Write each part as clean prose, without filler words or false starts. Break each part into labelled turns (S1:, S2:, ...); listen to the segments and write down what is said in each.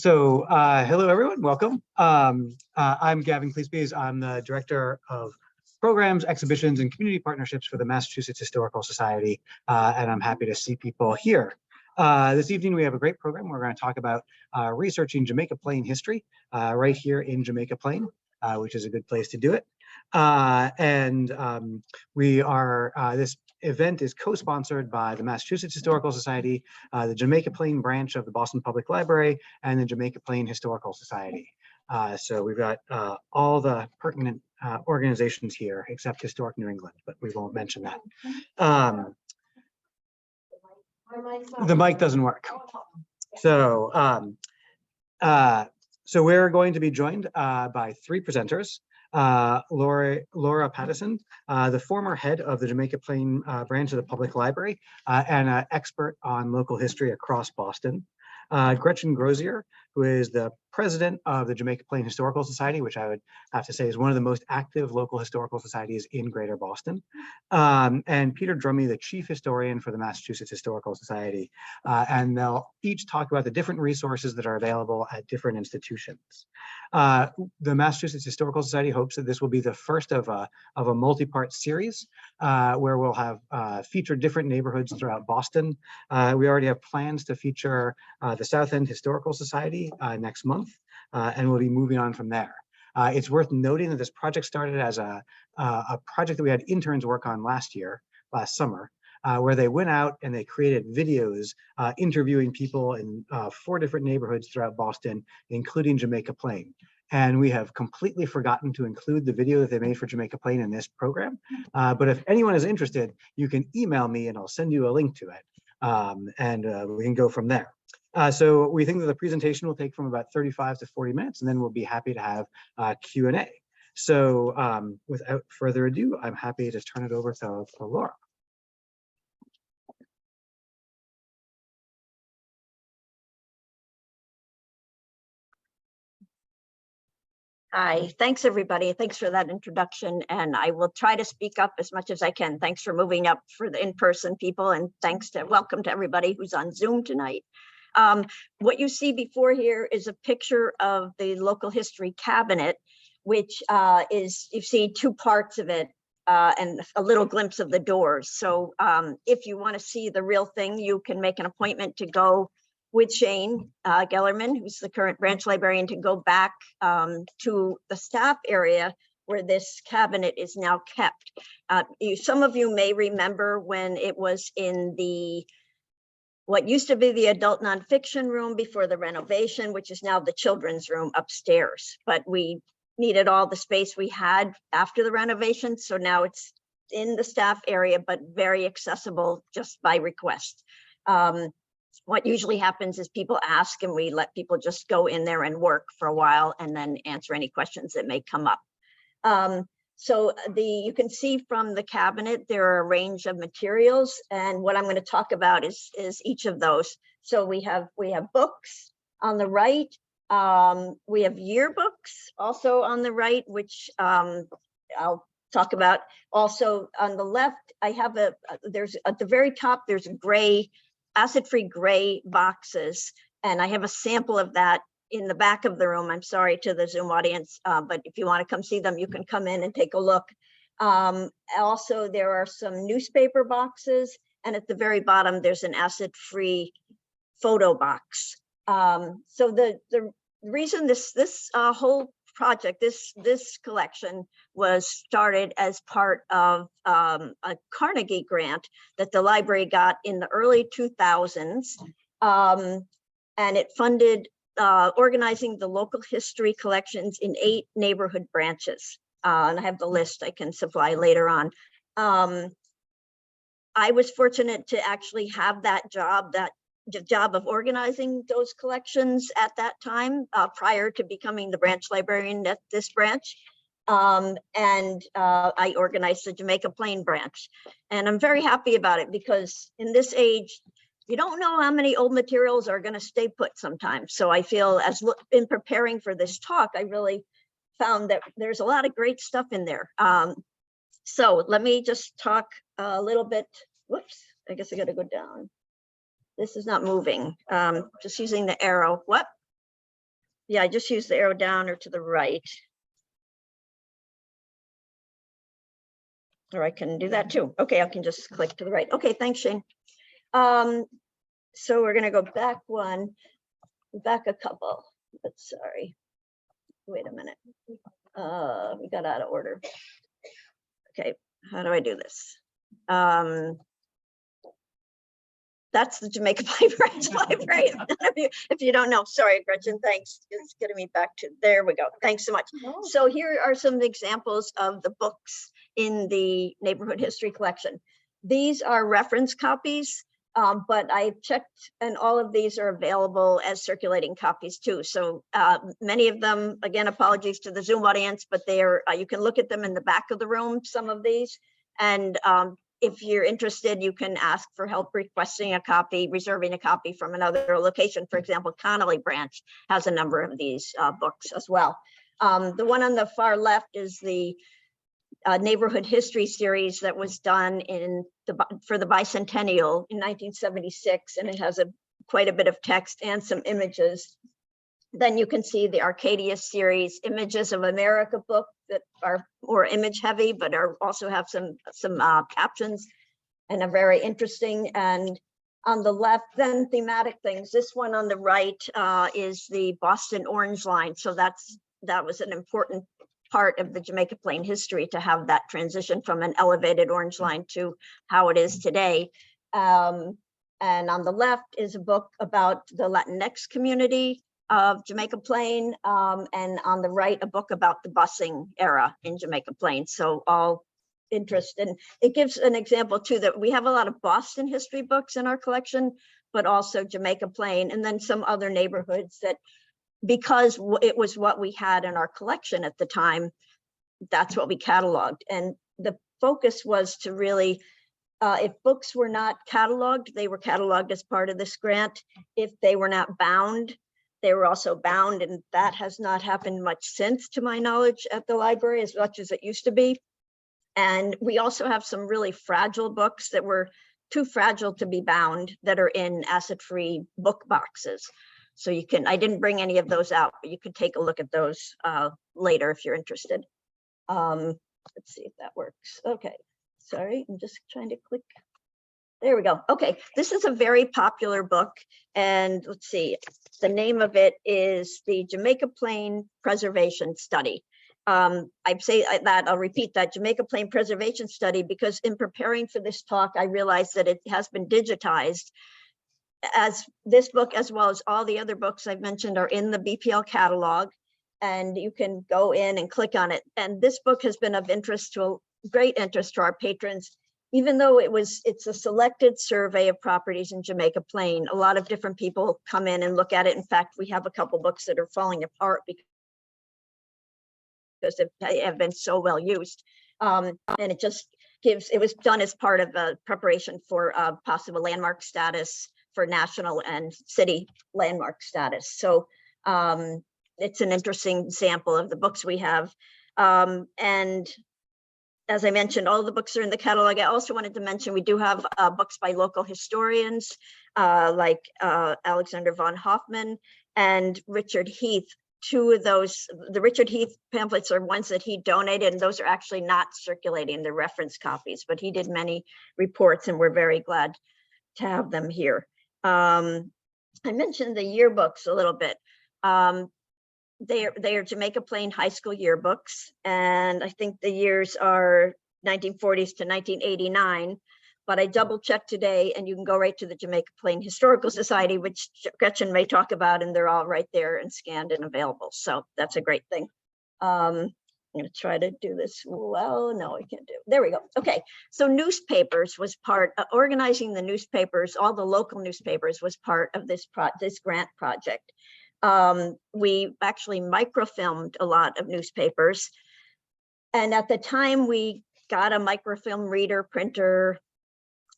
S1: Hello everyone, welcome. I'm Gavin Kleespies. I'm the Director of Programs, Exhibitions, and Community Partnerships for the Massachusetts Historical Society, and I'm happy to see people here. This evening we have a great program. We're going to talk about researching Jamaica Plain history right here in Jamaica Plain, which is a good place to do it. This event is co-sponsored by the Massachusetts Historical Society, the Jamaica Plain Branch of the Boston Public Library, and the Jamaica Plain Historical Society. So we've got all the pertinent organizations here, except Historic New England, but we won't mention that. The mic doesn't work. So we're going to be joined by three presenters. Laura Pattison, the former head of the Jamaica Plain branch of the Public Library and an expert on local history across Boston. Gretchen Grozier, who is the president of the Jamaica Plain Historical Society, which I would have to say is one of the most active local historical societies in Greater Boston. And Peter Drummey, the chief historian for the Massachusetts Historical Society. And they'll each talk about the different resources that are available at different institutions. The Massachusetts Historical Society hopes that this will be the first of a multi-part series where we'll have featured different neighborhoods throughout Boston. We already have plans to feature the South End Historical Society next month, and we'll be moving on from there. It's worth noting that this project started as a project that we had interns work on last summer, where they went out and they created videos interviewing people in 4 different neighborhoods throughout Boston, including Jamaica Plain. And we have completely forgotten to include the video that they made for Jamaica Plain in this program. But if anyone is interested, you can email me and I'll send you a link to it. We can go from there. So we think that the presentation will take from about 35 to 40 minutes, and then we'll be happy to have Q&A. So without further ado, I'm happy to turn it over to Laura.
S2: Hi, thanks everybody. Thanks for that introduction. And I will try to speak up as much as I can. Thanks for moving up for the in-person people, and welcome to everybody who's on Zoom tonight. What you see before here is a picture of the local history cabinet, which you see 2 parts of it and a little glimpse of the doors. So if you want to see the real thing, you can make an appointment to go with Shane Gellerman, who's the current branch librarian, to go back to the staff area where this cabinet is now kept. Some of you may remember when it was in what used to be the adult nonfiction room before the renovation, which is now the children's room upstairs. But we needed all the space we had after the renovation, so now it's in the staff area, but very accessible just by request. What usually happens is people ask and we let people just go in there and work for a while and then answer any questions that may come up. So you can see from the cabinet, there are a range of materials, and what I'm going to talk about is each of those. So we have books on the right. We have yearbooks also on the right, which I'll talk about. Also on the left, I have there's at the very top, there's gray, acid-free gray boxes, and I have a sample of that in the back of the room. I'm sorry to the Zoom audience, but if you want to come see them, you can come in and take a look. Also, there are some newspaper boxes, and at the very bottom, there's an acid-free photo box. So the reason this whole project, this collection was started as part of a Carnegie grant that the library got in the early 2000s, and it funded organizing the local history collections in 8 neighborhood branches. And I have the list I can supply later on. I was fortunate to actually have the job of organizing those collections at that time, prior to becoming the branch librarian at this branch. I organized the Jamaica Plain branch. And I'm very happy about it because in this age, you don't know how many old materials are going to stay put sometimes. So I feel in preparing for this talk, I really found that there's a lot of great stuff in there. So let me just talk a little bit. Whoops, I guess I got to go down. This is not moving. Just using the arrow. What? Yeah, I just use the arrow down or to the right. Or I can do that too. Okay, I can just click to the right. Okay, thanks, Shane. So we're gonna go back back a couple, but sorry. Wait a minute. We got out of order. Okay, how do I do this? That's the Jamaica Plain Branch Library. If you don't know, sorry, Gretchen, thanks. It's getting me back to, there we go. Thanks so much. So here are some examples of the books in the neighborhood history collection. These are reference copies, but I checked and all of these are available as circulating copies too. So many of them, again, apologies to the Zoom audience, but they are, you can look at them in the back of the room, some of these. And if you're interested, you can ask for help requesting a copy, reserving a copy from another location. For example, Connolly Branch has a number of these books as well. The one on the far left is the neighborhood history series that was done for the bicentennial in 1976, and it has quite a bit of text and some images. Then you can see the Arcadia series, Images of America book that are more image heavy, but also have some captions and are very interesting. And on the left, then thematic things. This one on the right is the Boston Orange Line. So that was an important part of the Jamaica Plain history to have that transition from an elevated orange line to how it is today. And on the left is a book about the Latinx community of Jamaica Plain, and on the right, a book about the busing era in Jamaica Plain. So all interest, and it gives an example too that we have a lot of Boston history books in our collection, but also Jamaica Plain, and then some other neighborhoods that, because it was what we had in our collection at the time, that's what we cataloged. And the focus was to really, if books were not cataloged, they were cataloged as part of this grant. If they were not bound, they were also bound, and that has not happened much since, to my knowledge, at the library, as much as it used to be. And we also have some really fragile books that were too fragile to be bound that are in acid-free book boxes. So you can, I didn't bring any of those out, but you can take a look at those later if you're interested. Let's see if that works. Okay, sorry, I'm just trying to click. There we go. Okay, this is a very popular book, and let's see, the name of it is the Jamaica Plain Preservation Study. I'd say that, I'll repeat that, Jamaica Plain Preservation Study, because in preparing for this talk, I realized that it has been digitized. As this book, as well as all the other books I've mentioned, are in the BPL catalog, and you can go in and click on it. And this book has been of interest to great interest to our patrons. Even though it's a selected survey of properties in Jamaica Plain, a lot of different people come in and look at it. In fact, we have a couple books that are falling apart because they have been so well used. And it just gives, it was done as part of a preparation for possible landmark status, for national and city landmark status. So it's an interesting example of the books we have. And as I mentioned, all the books are in the catalog. I also wanted to mention we do have books by local historians like Alexander von Hoffman and Richard Heath. Two of those, the Richard Heath pamphlets are ones that he donated, and those are actually not circulating, they're reference copies, but he did many reports and we're very glad to have them here. I mentioned the yearbooks a little bit. They are Jamaica Plain High School yearbooks, and I think the years are 1940s to 1989, but I double checked today, and you can go right to the Jamaica Plain Historical Society, which Gretchen may talk about, and they're all right there and scanned and available. So that's a great thing. I'm going to try to do this well. No, I can't do it. There we go. Okay, so newspapers was part, organizing the newspapers, all the local newspapers was part of this grant project. We actually microfilmed a lot of newspapers. And at the time we got a microfilm reader printer,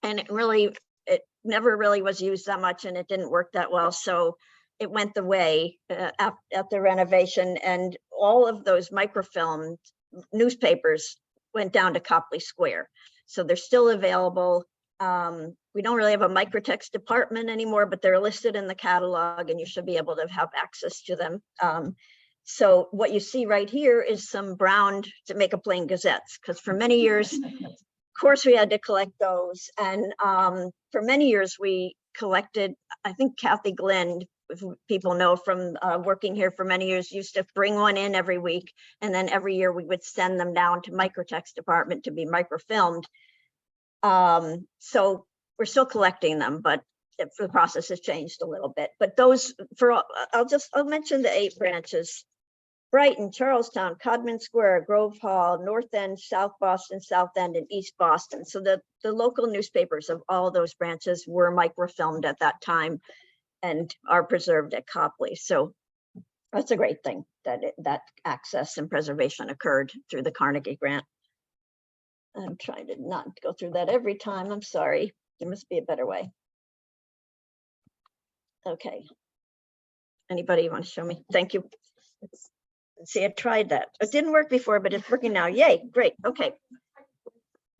S2: and it never really was used that much, and it didn't work that well. So it went the way at the renovation, and all of those microfilmed newspapers went down to Copley Square. So they're still available. We don't really have a microtext department anymore, but they're listed in the catalog and you should be able to have access to them. So what you see right here is some browned Jamaica Plain Gazettes, because for many years, of course, we had to collect those. And for many years, we collected, I think Kathy Glenn, if people know from working here for many years, used to bring one in every week. And then every year we would send them down to microtext department to be microfilmed. So we're still collecting them, but the process has changed a little bit. But those, I'll mention the 8 branches: Brighton, Charlestown, Codman Square, Grove Hall, North End, South Boston, South End, and East Boston. So the local newspapers of all those branches were microfilmed at that time and are preserved at Copley. So that's a great thing that that access and preservation occurred through the Carnegie Grant. I'm trying to not go through that every time. I'm sorry. There must be a better way. Okay. Anybody want to show me? Thank you. See, I tried that. It didn't work before, but it's working now. Yay, great. Okay.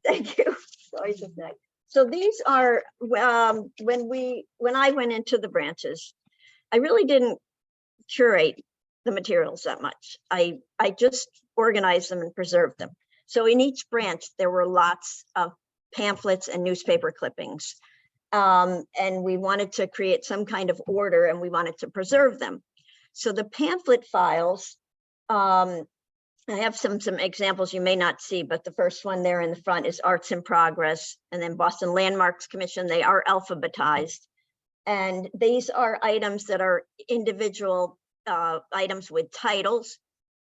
S2: Thank you. So these are, when I went into the branches, I really didn't curate the materials that much. I just organized them and preserved them. So in each branch, there were lots of pamphlets and newspaper clippings. And we wanted to create some kind of order and we wanted to preserve them. So the pamphlet files, I have some examples you may not see, but the first one there in the front is Arts in Progress, and then Boston Landmarks Commission. They are alphabetized. And these are items that are individual items with titles,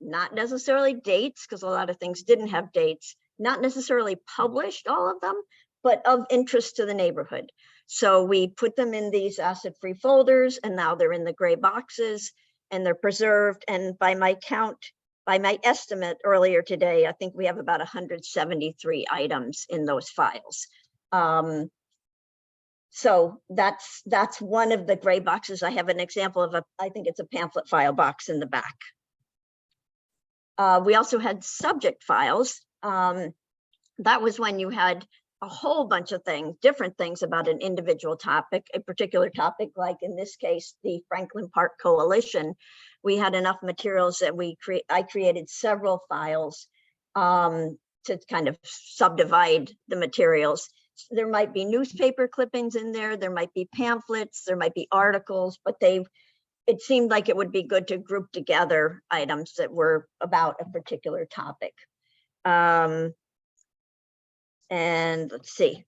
S2: not necessarily dates, because a lot of things didn't have dates, not necessarily published, all of them, but of interest to the neighborhood. So we put them in these acid-free folders, and now they're in the gray boxes and they're preserved. And by my count, by my estimate earlier today, I think we have about 173 items in those files. So that's one of the gray boxes. I have an example of I think it's a pamphlet file box in the back. We also had subject files. That was when you had a whole bunch of things, different things about an individual topic, a particular topic, like in this case, the Franklin Park Coalition. We had enough materials that I created several files to kind of subdivide the materials. There might be newspaper clippings in there, there might be pamphlets, there might be articles, but it seemed like it would be good to group together items that were about a particular topic. And let's see,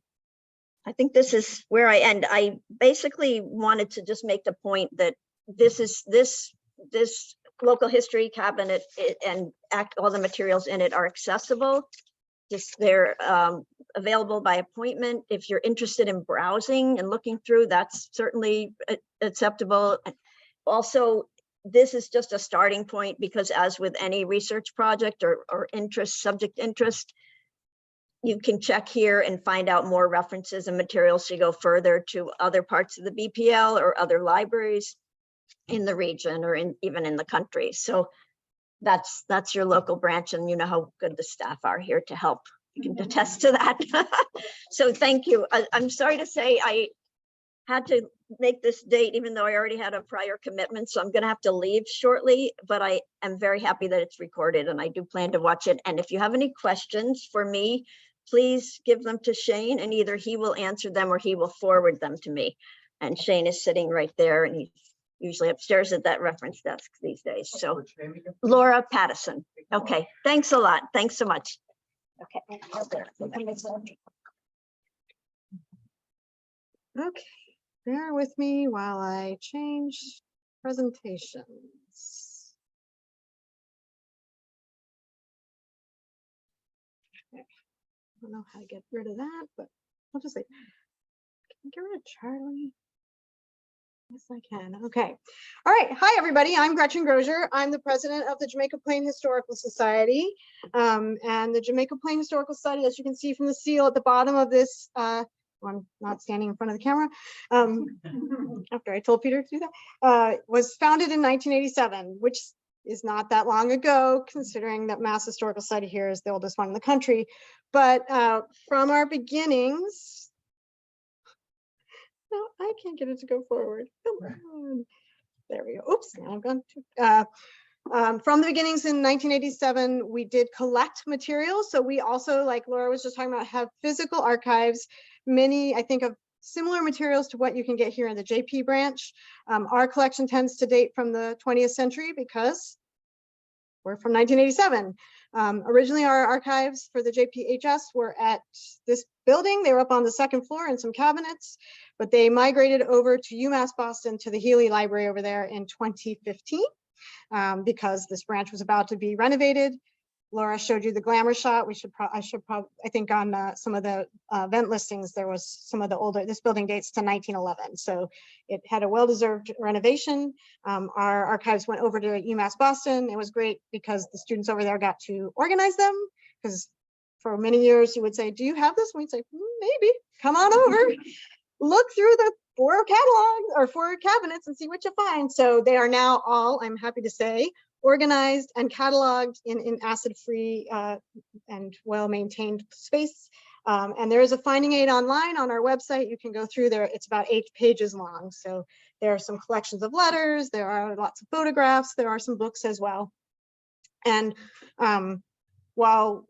S2: I think this is where I end. I basically wanted to just make the point that this local history cabinet and all the materials in it are accessible. They're available by appointment. If you're interested in browsing and looking through, that's certainly acceptable. Also, this is just a starting point, because as with any research project or subject interest, you can check here and find out more references and materials to go further to other parts of the BPL or other libraries in the region or even in the country. So that's your local branch, and you know how good the staff are here to help. You can attest to that. So thank you. I'm sorry to say I had to make this date, even though I already had a prior commitment. So I'm going to have to leave shortly, but I am very happy that it's recorded and I do plan to watch it. And if you have any questions for me, please give them to Shane, and either he will answer them or he will forward them to me. And Shane is sitting right there, and he's usually upstairs at that reference desk these days. So Laura Pattison. Okay, thanks a lot. Thanks so much. Okay.
S3: Okay, bear with me while I change presentations. Okay. I don't know how to get rid of that, but I'll just say, can I get rid of Charlie? Yes, I can. Okay. All right. Hi, everybody. I'm Gretchen Grozier. I'm the president of the Jamaica Plain Historical Society. And the Jamaica Plain Historical Society, as you can see from the seal at the bottom of this, I'm not standing in front of the camera, after I told Peter to do that, was founded in 1987, which is not that long ago, considering that Mass Historical Society here is the oldest one in the country. But from our beginnings, No, I can't get it to go forward. Come on. There we go. Oops, now I've gone to, from the beginnings in 1987, we did collect materials. So we also, like Laura was just talking about, have physical archives, many, I think, of similar materials to what you can get here in the JP branch. Our collection tends to date from the 20th century because we're from 1987. Originally, our archives for the JPHS were at this building. They were up on the second floor in some cabinets, but they migrated over to UMass Boston to the Healy Library over there in 2015 because this branch was about to be renovated. Laura showed you the glamour shot. I think on some of the event listings, there was some of the older, this building dates to 1911. So it had a well-deserved renovation. Our archives went over to UMass Boston. It was great because the students over there got to organize them, because for many years you would say, do you have this? And we'd say, maybe, come on over. Look through the 4 catalogs or 4 cabinets and see what you find. So they are now all, I'm happy to say, organized and cataloged in acid-free and well-maintained space. And there is a finding aid online on our website. You can go through there. It's about 8 pages long. So there are some collections of letters. There are lots of photographs. There are some books as well. And while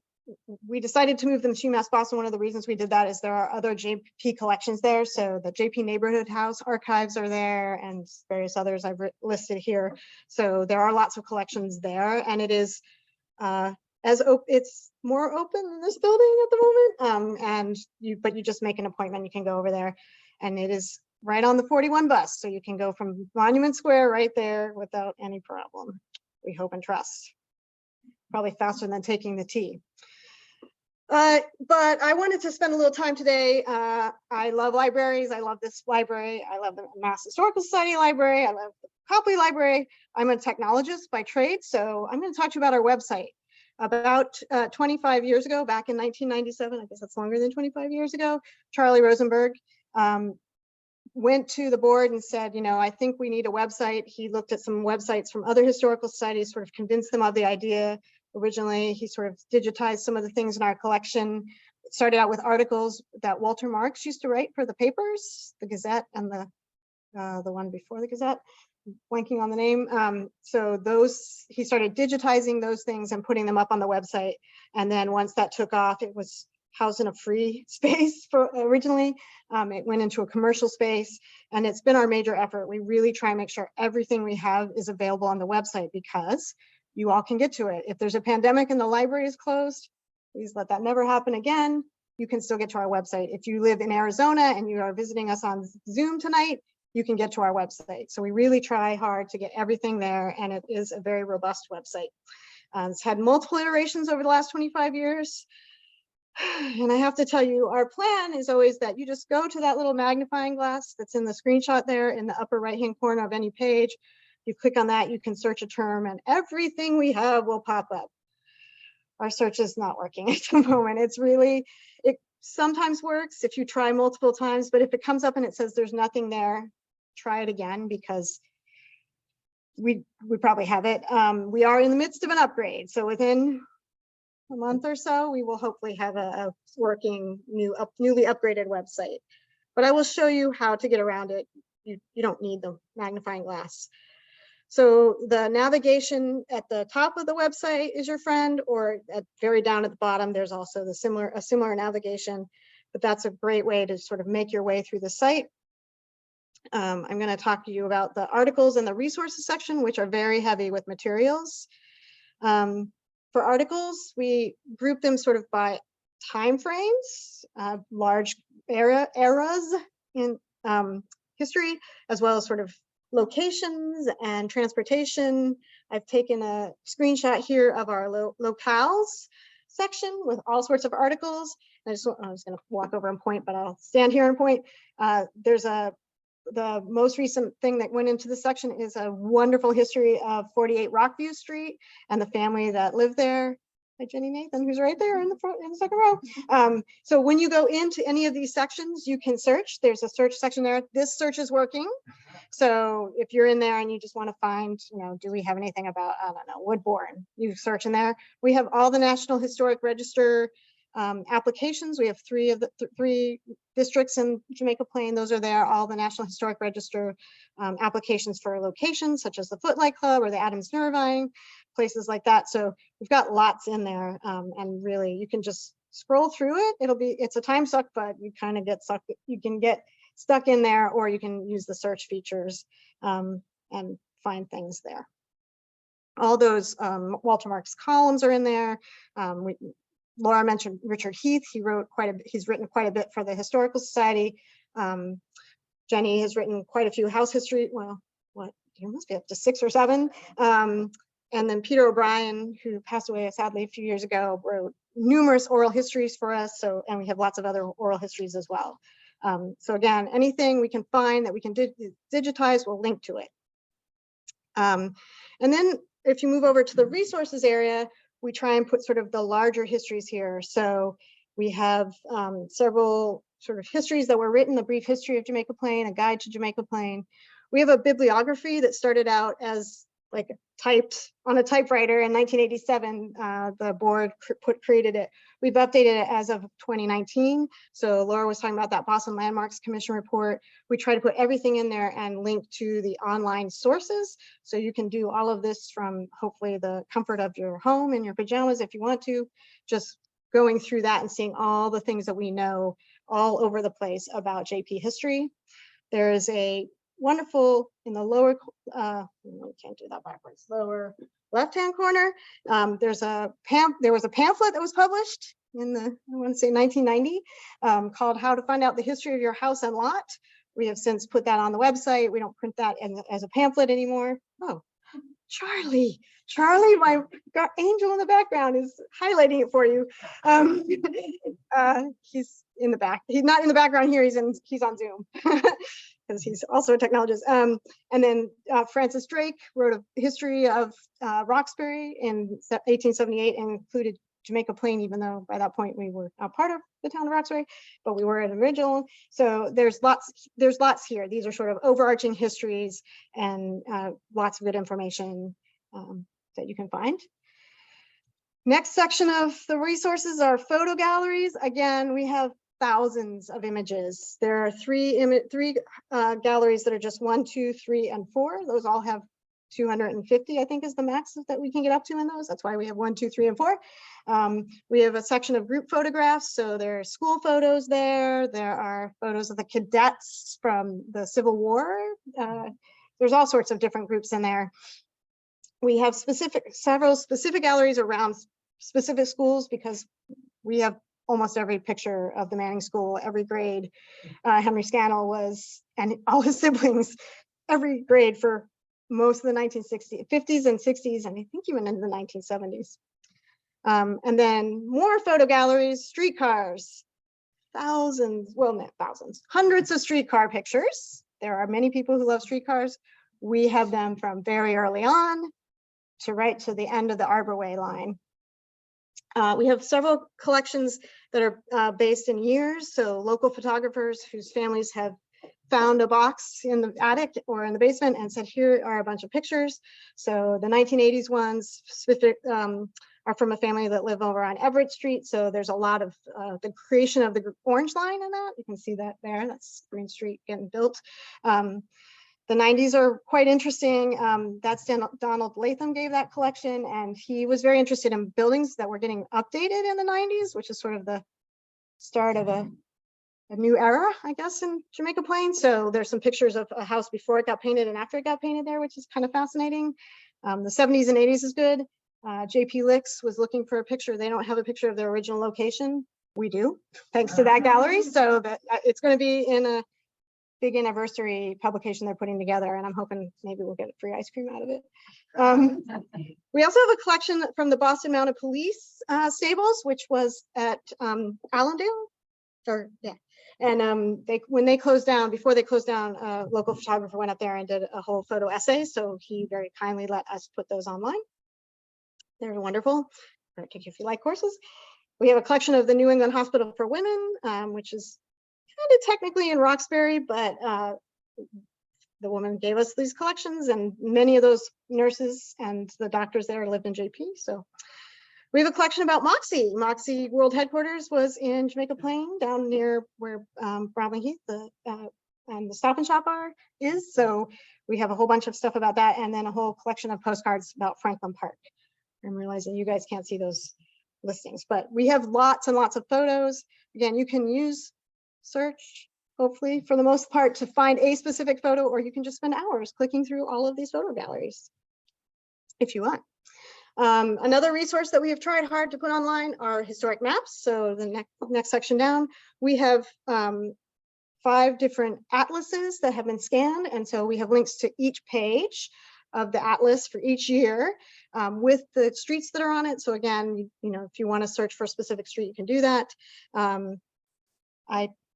S3: we decided to move them to UMass Boston, one of the reasons we did that is there are other JP collections there. So the JP Neighborhood House archives are there and various others I've listed here. So there are lots of collections there, and it is it's more open in this building at the moment. But you just make an appointment, you can go over there, and it is right on the 41 bus. So you can go from Monument Square right there without any problem. We hope and trust. Probably faster than taking the T. But I wanted to spend a little time today. I love libraries. I love this library. I love the Mass Historical Society library. I love the Copley Library. I'm a technologist by trade, so I'm going to talk to you about our website. About 25 years ago, back in 1997, I guess that's longer than 25 years ago, Charlie Rosenberg went to the board and said, I think we need a website. He looked at some websites from other historical societies, sort of convinced them of the idea. Originally, he sort of digitized some of the things in our collection. It started out with articles that Walter Marks used to write for the papers, the Gazette and the one before the Gazette, blanking on the name. So those, he started digitizing those things and putting them up on the website. And then once that took off, it was housed in a free space originally. It went into a commercial space, and it's been our major effort. We really try and make sure everything we have is available on the website because you all can get to it. If there's a pandemic and the library is closed, please let that never happen again. You can still get to our website. If you live in Arizona and you are visiting us on Zoom tonight, you can get to our website. So we really try hard to get everything there, and it is a very robust website. It's had multiple iterations over the last 25 years. And I have to tell you, our plan is always that you just go to that little magnifying glass that's in the screenshot there in the upper right-hand corner of any page. You click on that, you can search a term, and everything we have will pop up. Our search is not working at the moment. It sometimes works if you try multiple times, but if it comes up and it says there's nothing there, try it again, because we probably have it. We are in the midst of an upgrade. So within a month or so, we will hopefully have a working newly upgraded website. But I will show you how to get around it. You don't need the magnifying glass. So the navigation at the top of the website is your friend, or very down at the bottom, there's also a similar navigation, but that's a great way to sort of make your way through the site. I'm going to talk to you about the articles and the resources section, which are very heavy with materials. For articles, we group them sort of by time frames, large eras in history, as well as sort of locations and transportation. I've taken a screenshot here of our locales section with all sorts of articles. I was going to walk over and point, but I'll stand here and point. The most recent thing that went into this section is a wonderful history of 48 Rockview Street and the family that lived there. By Jenny Nathan, who's right there in the front, in the second row. So when you go into any of these sections, you can search. There's a search section there. This search is working. So if you're in there and you just want to find, do we have anything about, I don't know, Woodbourne? You search in there. We have all the National Historic Register applications. We have three of the three districts in Jamaica Plain. Those are there, all the National Historic Register applications for locations such as the Footlight Club or the Adams Nervine, places like that. So we've got lots in there, and really you can just scroll through it. It's a time suck, but you kind of get stuck. You can get stuck in there, or you can use the search features and find things there. All those Walter Marks columns are in there. Laura mentioned Richard Heath. He's written quite a bit for the Historical Society. Jenny has written quite a few house history. Well, there must be up to 6 or 7. And then Peter O'Brien, who passed away sadly a few years ago, wrote numerous oral histories for us. And we have lots of other oral histories as well. So again, anything we can find that we can digitize, we'll link to it. And then if you move over to the resources area, we try and put sort of the larger histories here. So we have several sort of histories that were written, a brief history of Jamaica Plain, a guide to Jamaica Plain. We have a bibliography that started out as like typed on a typewriter in 1987. The board created it. We've updated it as of 2019. So Laura was talking about that Boston Landmarks Commission report. We try to put everything in there and link to the online sources. So you can do all of this from hopefully the comfort of your home in your pajamas if you want to, just going through that and seeing all the things that we know all over the place about JP history. There is a wonderful in the lower, we can't do that backwards, lower left-hand corner. There was a pamphlet that was published in the, I want to say 1990, called How to Find Out the History of Your House and Lot. We have since put that on the website. We don't print that as a pamphlet anymore. Oh, Charlie, my angel in the background is highlighting it for you. He's in the back. He's not in the background here. He's on Zoom. Because he's also a technologist. And then Francis Drake wrote a history of Roxbury in 1878 and included Jamaica Plain, even though by that point we were not part of the town of Roxbury, but we were an original. So there's lots here. These are sort of overarching histories and lots of good information that you can find. Next section of the resources are photo galleries. Again, we have thousands of images. There are three galleries that are just 1, 2, 3, and 4. Those all have 250, I think is the max that we can get up to in those. That's why we have 1, 2, 3, and 4. We have a section of group photographs. So there are school photos there. There are photos of the cadets from the Civil War. There's all sorts of different groups in there. We have several specific galleries around specific schools because we have almost every picture of the Manning School, every grade. Henry Scannell was, and all his siblings, every grade for most of the 1960s, 50s and 60s, and I think even into the 1970s. And then more photo galleries, streetcars, thousands, well, not thousands, hundreds of streetcar pictures. There are many people who love streetcars. We have them from very early on to right to the end of the Arborway line. We have several collections that are based in years. So local photographers whose families have found a box in the attic or in the basement and said, here are a bunch of pictures. So the 1980s ones specific are from a family that live over on Everett Street. So there's a lot of the creation of the orange line in that. You can see that there, that's Green Street getting built. The 90s are quite interesting. That's Donald Latham gave that collection, and he was very interested in buildings that were getting updated in the 90s, which is sort of the start of a new era, I guess, in Jamaica Plain. So there's some pictures of a house before it got painted and after it got painted there, which is kind of fascinating. The 70s and 80s is good. JP Licks was looking for a picture. They don't have a picture of their original location. We do, thanks to that gallery. So that it's going to be in a big anniversary publication they're putting together, and I'm hoping maybe we'll get a free ice cream out of it. We also have a collection from the Boston Mounted Police stables, which was at Allendale, and when they closed down, before they closed down, a local photographer went up there and did a whole photo essay, so he very kindly let us put those online. They're wonderful, particularly if you like horses. We have a collection of the New England Hospital for Women, which is kind of technically in Roxbury, but the woman gave us these collections, and many of those nurses and the doctors there lived in JP. So We have a collection about Moxie. Moxie World Headquarters was in Jamaica Plain, down near where Broadway Heath, and the Stop and Shop bar is. So we have a whole bunch of stuff about that, and then a whole collection of postcards about Franklin Park. I'm realizing you guys can't see those listings, but we have lots and lots of photos. Again, you can use search, hopefully, for the most part, to find a specific photo, or you can just spend hours clicking through all of these photo galleries if you want. Another resource that we have tried hard to put online are historic maps. So the next section down, we have 5 different atlases that have been scanned. And so we have links to each page of the atlas for each year with the streets that are on it. So again, you know, if you want to search for a specific street, you can do that.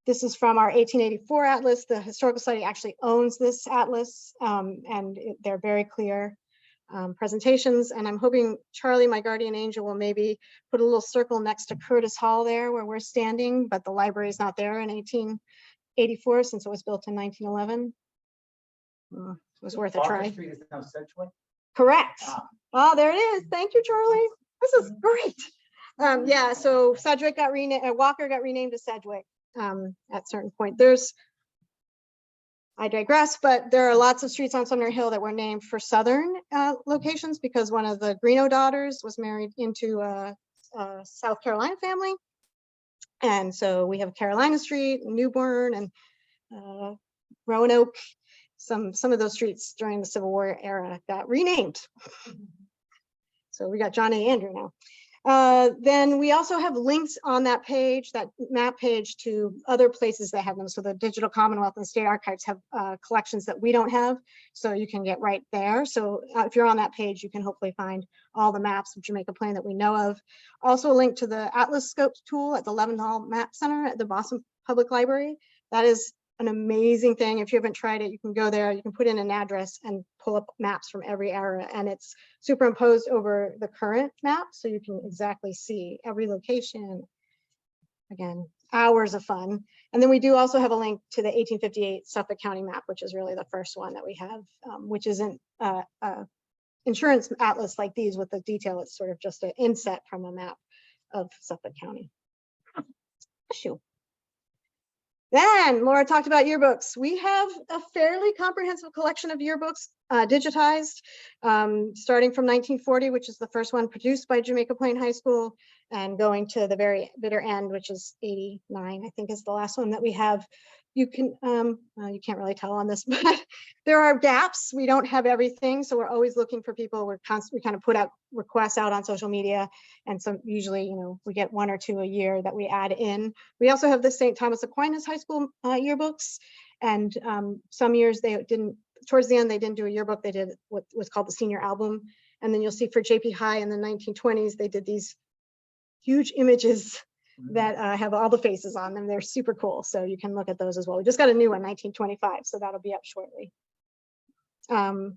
S3: This is from our 1884 atlas. The Historical Society actually owns this atlas, and they're very clear presentations. And I'm hoping Charlie, my guardian angel, will maybe put a little circle next to Curtis Hall there where we're standing, but the library is not there in 1884 since it was built in 1911. It was worth a try.
S4: Street is now Sedgwick?
S3: Correct.
S4: Ah.
S3: Oh, there it is. Thank you, Charlie. This is great. Yeah, so Sedgwick got renamed, Walker got renamed to Sedgwick at a certain point. I digress, but there are lots of streets on Sumner Hill that were named for Southern locations because one of the Greeno daughters was married into a South Carolina family. And so we have Carolina Street, Newbern, and Roanoke. Some of those streets during the Civil War era got renamed. So we got John A. Andrew now. Then we also have links on that page, that map page, to other places that have them. So the Digital Commonwealth and State Archives have collections that we don't have, so you can get right there. So if you're on that page, you can hopefully find all the maps of Jamaica Plain that we know of. Also a link to the Atlas Scopes tool at the Leavenhall Map Center at the Boston Public Library. That is an amazing thing. If you haven't tried it, you can go there, you can put in an address and pull up maps from every era, and it's superimposed over the current map, so you can exactly see every location. Again, hours of fun. And then we do also have a link to the 1858 Suffolk County map, which is really the first one that we have, which isn't insurance atlas like these with the detail. It's sort of just an inset from a map of Suffolk County. Issue. Then Laura talked about yearbooks. We have a fairly comprehensive collection of yearbooks digitized, starting from 1940, which is the first one produced by Jamaica Plain High School, and going to the very bitter end, which is 89, I think is the last one that we have. You can, you can't really tell on this, but there are gaps. We don't have everything, so we're always looking for people. We kind of put out requests out on social media, and so usually, you know, we get 1 or 2 a year that we add in. We also have the St. Thomas Aquinas High School yearbooks, and some years they didn't. Towards the end, they didn't do a yearbook. They did what was called the senior album, and then you'll see for JP High in the 1920s, they did these huge images that have all the faces on them. They're super cool. So you can look at those as well. We just got a new one, 1925. So that'll be up shortly. And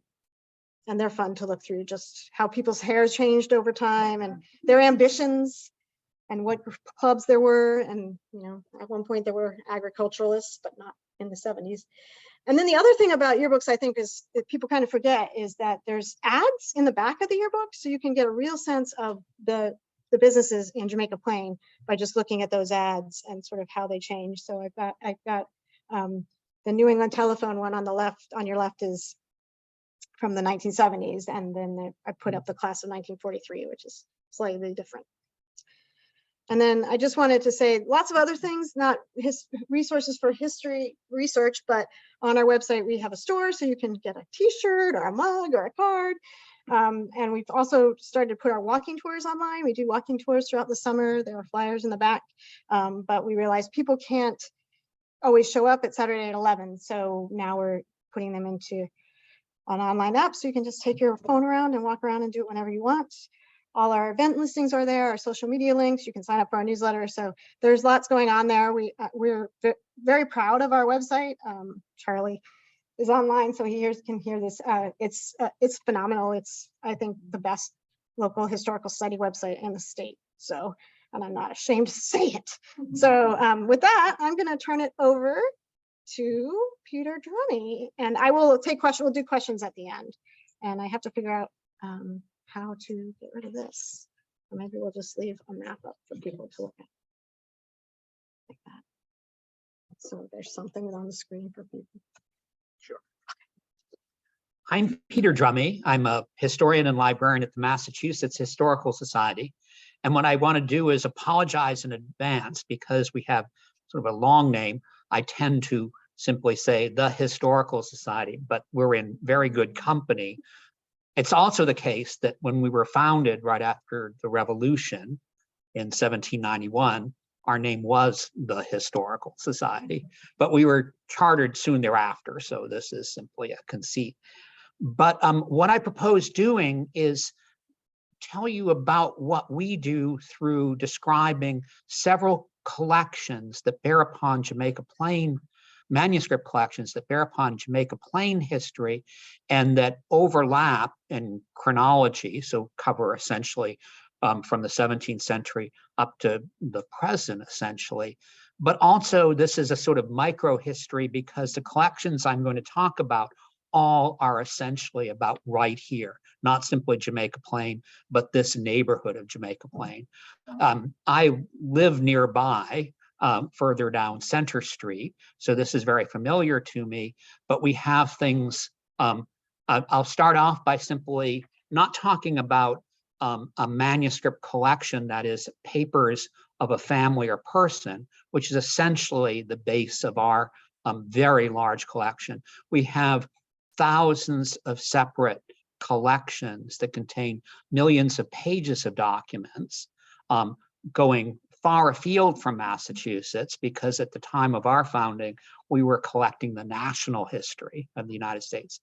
S3: they're fun to look through, just how people's hair changed over time and their ambitions and what clubs there were. And, you know, at one point there were agriculturalists, but not in the 70s. And then the other thing about yearbooks, I think, is that people kind of forget is that there's ads in the back of the yearbook. So you can get a real sense of the businesses in Jamaica Plain by just looking at those ads and sort of how they change. So I've got the New England Telephone one on the left, on your left, is from the 1970s. And then I put up the class of 1943, which is slightly different. And then I just wanted to say lots of other things, not resources for history research, but on our website, we have a store, so you can get a t-shirt or a mug or a card. And we've also started to put our walking tours online. We do walking tours throughout the summer. There are flyers in the back, but we realized people can't always show up at Saturday at 11. So now we're putting them into an online app, so you can just take your phone around and walk around and do it whenever you want. All our event listings are there, our social media links. You can sign up for our newsletter. So there's lots going on there. We're very proud of our website. Charlie is online, so he can hear this. It's phenomenal. It's, I think, the best local historical study website in the state. So, and I'm not ashamed to say it. So with that, I'm going to turn it over to Peter Drummey, and I will take questions. We'll do questions at the end, and I have to figure out how to get rid of this. Or maybe we'll just leave a map up for people to look at. Like that. So there's something on the screen for people.
S4: Sure. I'm Peter Drummey. I'm a historian and librarian at the Massachusetts Historical Society. And what I want to do is apologize in advance because we have sort of a long name. I tend to simply say the Historical Society, but we're in very good company. It's also the case that when we were founded right after the Revolution in 1791, our name was the Historical Society, but we were chartered soon thereafter. So this is simply a conceit. But what I propose doing is tell you about what we do through describing several collections that bear upon Jamaica Plain, manuscript collections that bear upon Jamaica Plain history and that overlap in chronology, so cover essentially from the 17th century up to the present, essentially. But also this is a sort of micro history because the collections I'm going to talk about all are essentially about right here, not simply Jamaica Plain, but this neighborhood of Jamaica Plain. I live nearby, further down Center Street, so this is very familiar to me, but we have things, I'll start off by simply not talking about a manuscript collection that is papers of a family or person, which is essentially the base of our very large collection. We have thousands of separate collections that contain millions of pages of documents going far afield from Massachusetts because at the time of our founding, we were collecting the national history of the United States,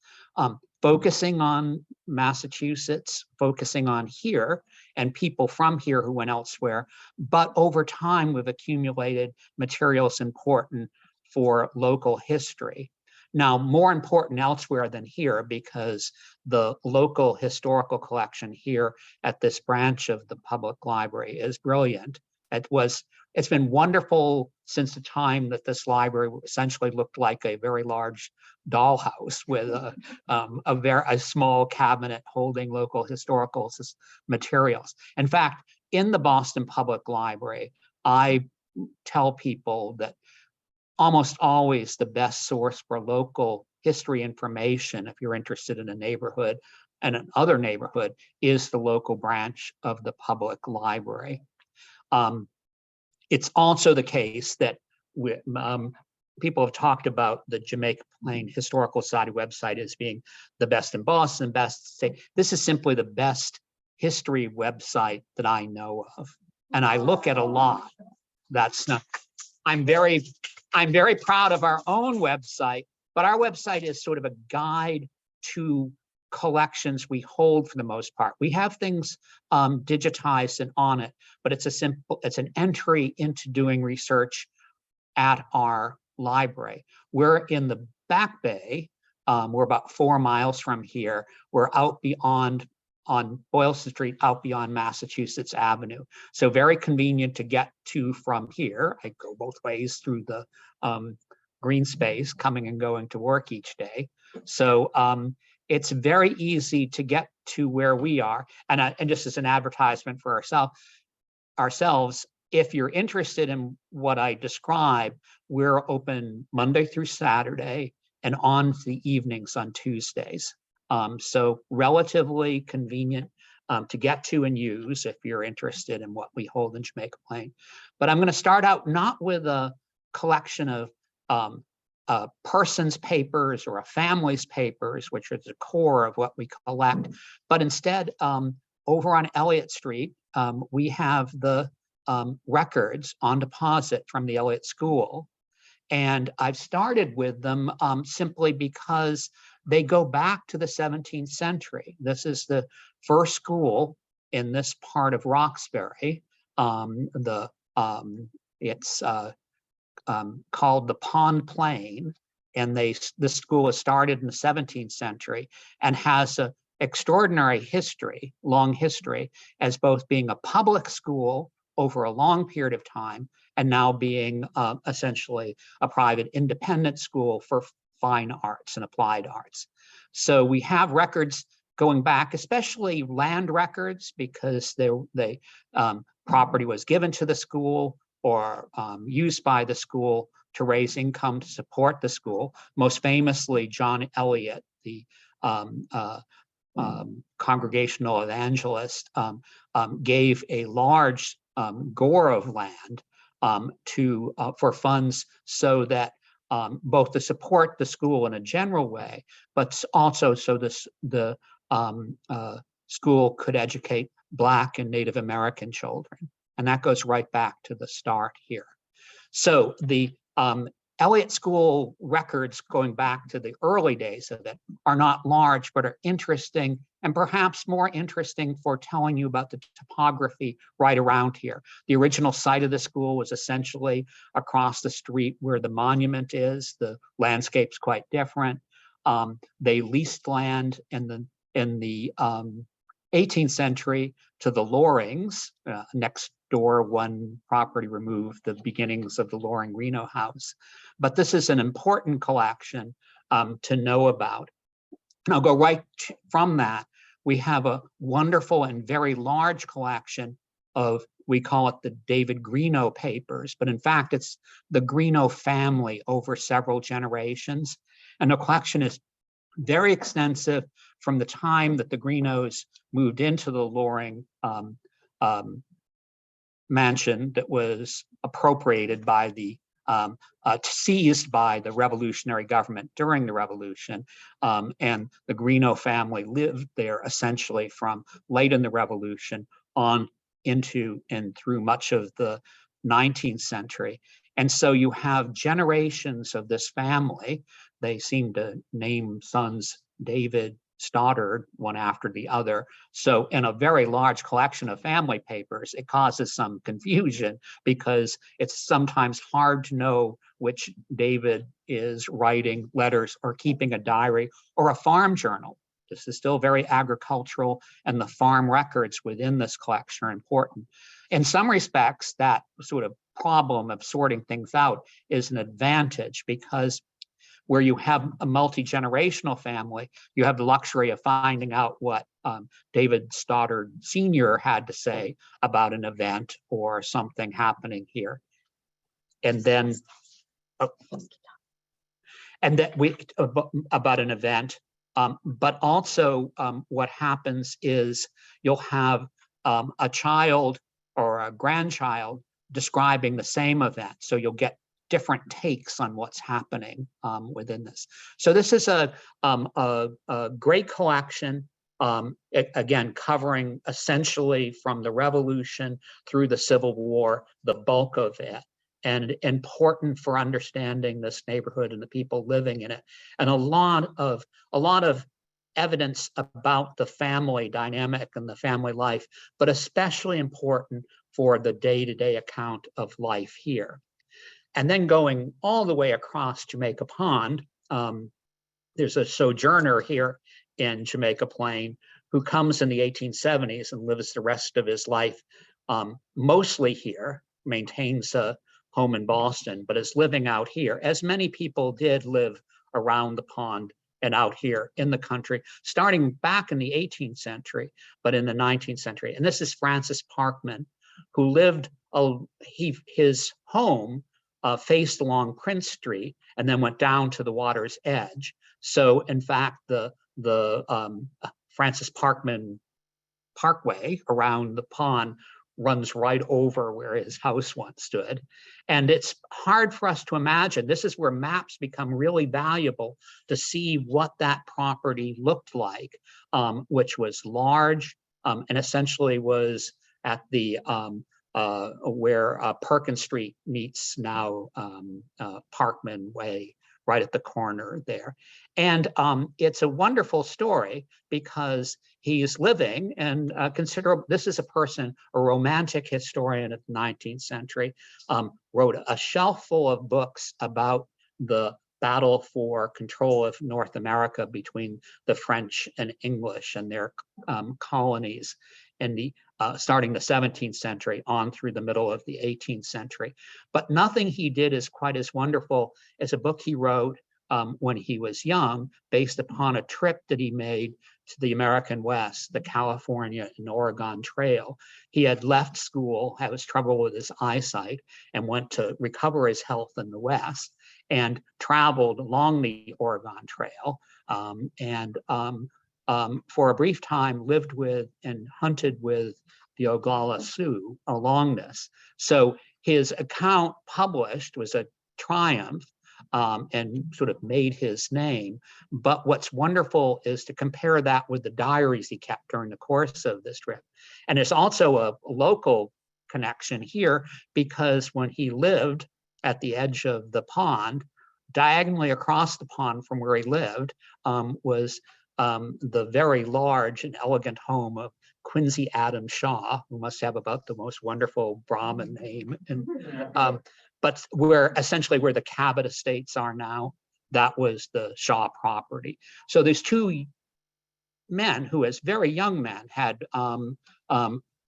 S4: focusing on Massachusetts, focusing on here and people from here who went elsewhere. But over time, we've accumulated materials important for local history. Now, more important elsewhere than here because the local historical collection here at this branch of the public library is brilliant. It's been wonderful since the time that this library essentially looked like a very large dollhouse with a small cabinet holding local historical materials. In fact, in the Boston Public Library, I tell people that almost always the best source for local history information, if you're interested in a neighborhood and another neighborhood, is the local branch of the public library. It's also the case that people have talked about the Jamaica Plain Historical Society website as being the best in Boston, best state. This is simply the best history website that I know of. And I look at a lot. That's not, I'm very proud of our own website, but our website is sort of a guide to collections we hold for the most part. We have things digitized and on it, but it's an entry into doing research at our library. We're in the Back Bay. We're about 4 miles from here. We're out beyond on Boylston Street, out beyond Massachusetts Avenue. So very convenient to get to from here. I go both ways through the green space, coming and going to work each day. So it's very easy to get to where we are. And just as an advertisement for ourselves, if you're interested in what I describe, we're open Monday through Saturday and on the evenings on Tuesdays. So relatively convenient to get to and use if you're interested in what we hold in Jamaica Plain. But I'm going to start out not with a collection of a person's papers or a family's papers, which are the core of what we collect, but instead over on Elliott Street, we have the records on deposit from the Elliott School. And I've started with them simply because they go back to the 17th century. This is the first school in this part of Roxbury. It's called the Pond Plain, and this school was started in the 17th century and has an extraordinary history, long history, as both being a public school over a long period of time and now being essentially a private independent school for fine arts and applied arts. So we have records going back, especially land records, because property was given to the school or used by the school to raise income to support the school. Most famously, John Eliot, the congregational evangelist, gave a large gore of land for funds so that both to support the school in a general way, but also so the school could educate Black and Native American children. And that goes right back to the start here. So the Eliot School records going back to the early days of it are not large, but are interesting, and perhaps more interesting for telling you about the topography right around here. The original site of the school was essentially across the street where the monument is. The landscape's quite different. They leased land in the 18th century to the Lorings. Next door, one property removed, the beginnings of the Loring Reno House. But this is an important collection to know about. And I'll go right from that. We have a wonderful and very large collection of, we call it the David Greenough papers, but in fact, it's the Greenough family over several generations. And the collection is very extensive from the time that the Greenoughs moved into the Loring mansion that was appropriated by the seized by the revolutionary government during the revolution. And the Greenough family lived there essentially from late in the revolution on into and through much of the 19th century. And so you have generations of this family. They seem to name sons David, Stoddard, one after the other. So in a very large collection of family papers, it causes some confusion because it's sometimes hard to know which David is writing letters or keeping a diary or a farm journal. This is still very agricultural, and the farm records within this collection are important. In some respects, that sort of problem of sorting things out is an advantage, because where you have a multi-generational family, you have the luxury of finding out what David Stoddard Sr. had to say about an event or something happening here. And then, about an event, but also what happens is you'll have a child or a grandchild describing the same event. So you'll get different takes on what's happening within this. So this is a great collection, again, covering essentially from the Revolution through the Civil War, the bulk of it, and important for understanding this neighborhood and the people living in it, and a lot of evidence about the family dynamic and the family life, but especially important for the day-to-day account of life here. And then going all the way across Jamaica Pond, there's a sojourner here in Jamaica Plain who comes in the 1870s and lives the rest of his life mostly here, maintains a home in Boston, but is living out here, as many people did live around the pond and out here in the country, starting back in the 18th century, but in the 19th century. And this is Francis Parkman, who lived, his home faced along Prince Street and then went down to the water's edge. So in fact, the Francis Parkman Parkway around the pond runs right over where his house once stood. And it's hard for us to imagine. This is where maps become really valuable to see what that property looked like, which was large and essentially was at the where Perkins Street meets now Parkman Way, right at the corner there. And it's a wonderful story because he is living and this is a person, a romantic historian of the 19th century, wrote a shelf full of books about the battle for control of North America between the French and English and their colonies in the starting the 17th century on through the middle of the 18th century. But nothing he did is quite as wonderful as a book he wrote when he was young, based upon a trip that he made to the American West, the California and Oregon Trail. He had left school, had trouble with his eyesight, and went to recover his health in the West and traveled along the Oregon Trail, and for a brief time lived with and hunted with the Oglala Sioux along this. So his account published was a triumph, and sort of made his name. But what's wonderful is to compare that with the diaries he kept during the course of this trip. And it's also a local connection here, because when he lived at the edge of the pond, diagonally across the pond from where he lived was the very large and elegant home of Quincy Adams Shaw, who must have about the most wonderful Brahmin name. And, but essentially where the Cabot Estates are now, that was the Shaw property. So there's two men who, as very young men, had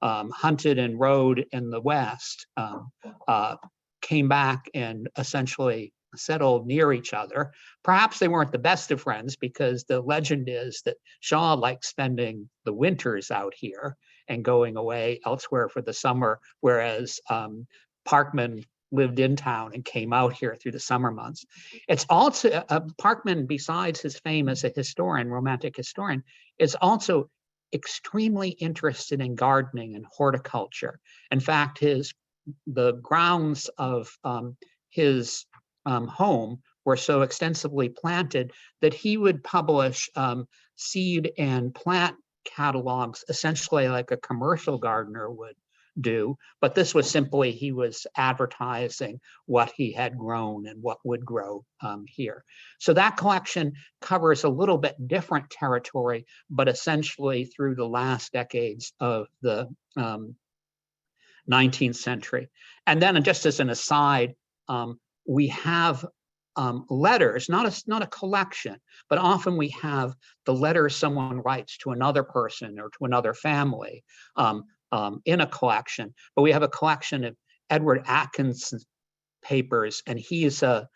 S4: hunted and rode in the West, came back and essentially settled near each other. Perhaps they weren't the best of friends, because the legend is that Shaw liked spending the winters out here and going away elsewhere for the summer, whereas Parkman lived in town and came out here through the summer months. It's also, Parkman, besides his fame as a historian, romantic historian, is also extremely interested in gardening and horticulture. In fact, the grounds of his home were so extensively planted that he would publish seed and plant catalogs, essentially like a commercial gardener would do. But this was simply, he was advertising what he had grown and what would grow here. So that collection covers a little bit different territory, but essentially through the last decades of the 19th century. And then, just as an aside, we have letters, not a collection, but often we have the letters someone writes to another person or to another family in a collection. But we have a collection of Edward Atkinson's papers, and he is a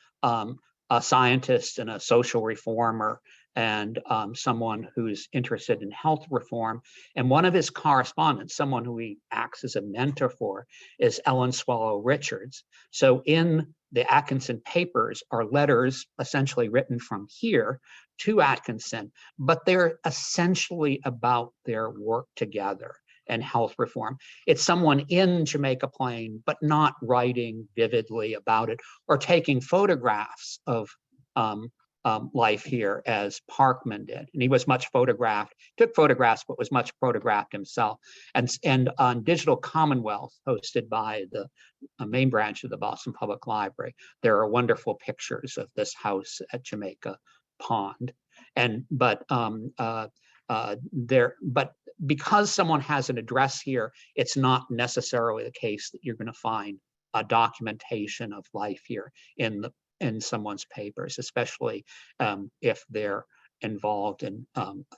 S4: scientist and a social reformer, and someone who's interested in health reform. And one of his correspondents, someone who he acts as a mentor for, is Ellen Swallow Richards. So in the Atkinson papers are letters essentially written from here to Atkinson, but they're essentially about their work together and health reform. It's someone in Jamaica Plain, but not writing vividly about it or taking photographs of life here as Parkman did. And he was much photographed, took photographs, but was much photographed himself. And on Digital Commonwealth, hosted by the main branch of the Boston Public Library, there are wonderful pictures of this house at Jamaica Pond. But because someone has an address here, it's not necessarily the case that you're going to find a documentation of life here in someone's papers, especially if they're involved in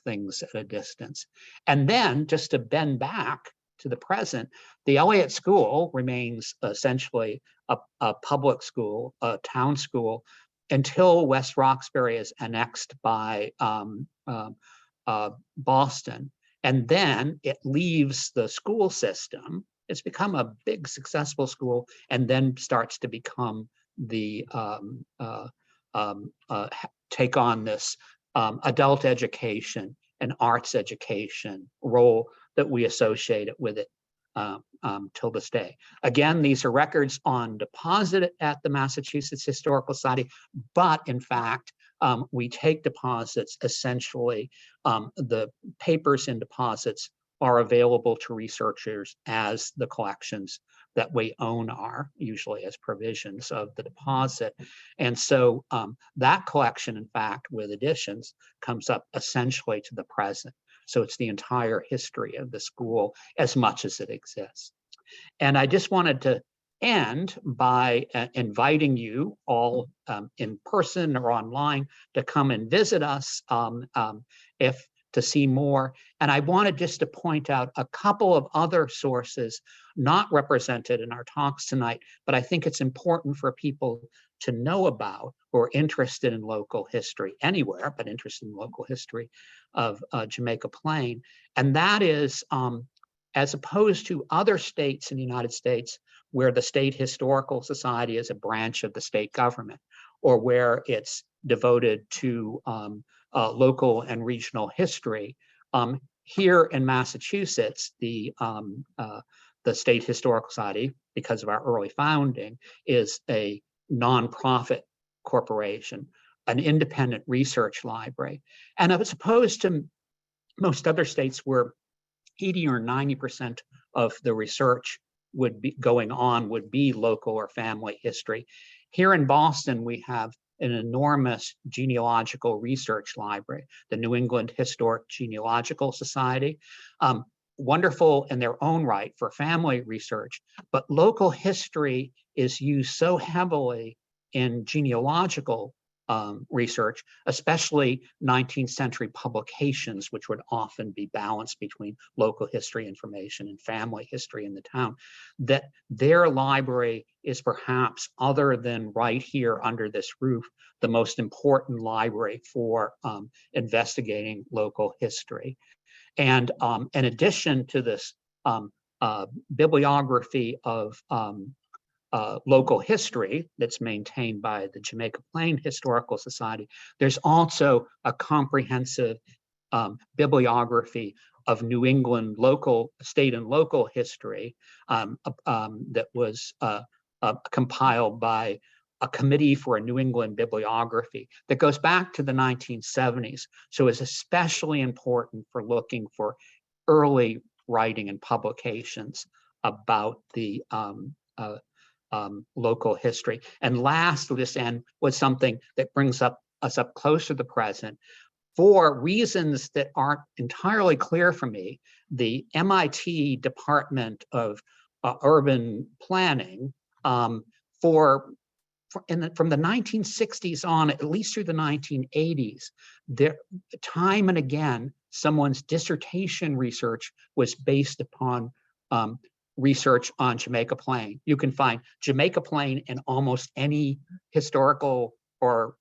S4: things at a distance. And then, just to bend back to the present, the Elliott School remains essentially a public school, a town school, until West Roxbury is annexed by Boston. And then it leaves the school system. It's become a big, successful school, and then starts to become the take on this adult education and arts education role that we associate it with it till this day. Again, these are records on deposit at the Massachusetts Historical Society, but in fact, we take deposits essentially, the papers and deposits are available to researchers as the collections that we own are, usually as provisions of the deposit. And so that collection, in fact, with additions, comes up essentially to the present. So it's the entire history of the school as much as it exists. And I just wanted to end by inviting you all in person or online to come and visit us. If to see more. And I wanted just to point out a couple of other sources not represented in our talks tonight, but I think it's important for people to know about who are interested in local history anywhere, but interested in local history of Jamaica Plain. And that is, as opposed to other states in the United States, where the State Historical Society is a branch of the state government, or where it's devoted to local and regional history. Here in Massachusetts, the State Historical Society, because of our early founding, is a nonprofit corporation, an independent research library. And as opposed to most other states where 80 or 90% of the research would be would be local or family history. Here in Boston, we have an enormous genealogical research library, the New England Historic Genealogical Society. Wonderful in their own right for family research, but local history is used so heavily in genealogical research, especially 19th century publications, which would often be balanced between local history information and family history in the town, that their library is perhaps, other than right here under this roof, the most important library for investigating local history. And in addition to this bibliography of local history that's maintained by the Jamaica Plain Historical Society, there's also a comprehensive bibliography of New England local, state and local history that was compiled by a committee for a New England bibliography that goes back to the 1970s. So it's especially important for looking for early writing and publications about the local history. And last to this end was something that brings us up close to the present. For reasons that aren't entirely clear for me, the MIT Department of Urban Planning from the 1960s on, at least through the 1980s, there, time and again, someone's dissertation research was based upon research on Jamaica Plain. You can find Jamaica Plain in almost any historical or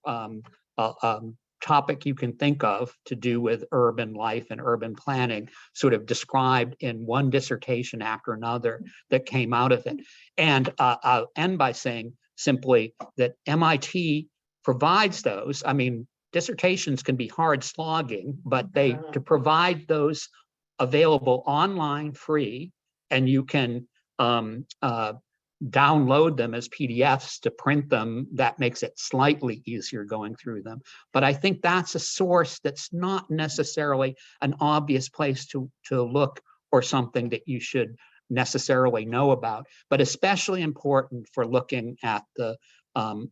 S4: topic you can think of to do with urban life and urban planning, sort of described in one dissertation after another that came out of it. And I'll end by saying simply that MIT provides those. I mean, dissertations can be hard slogging, but to provide those available online free, and you can download them as PDFs to print them. That makes it slightly easier going through them. But I think that's a source that's not necessarily an obvious place to look, or something that you should necessarily know about, but especially important for looking at the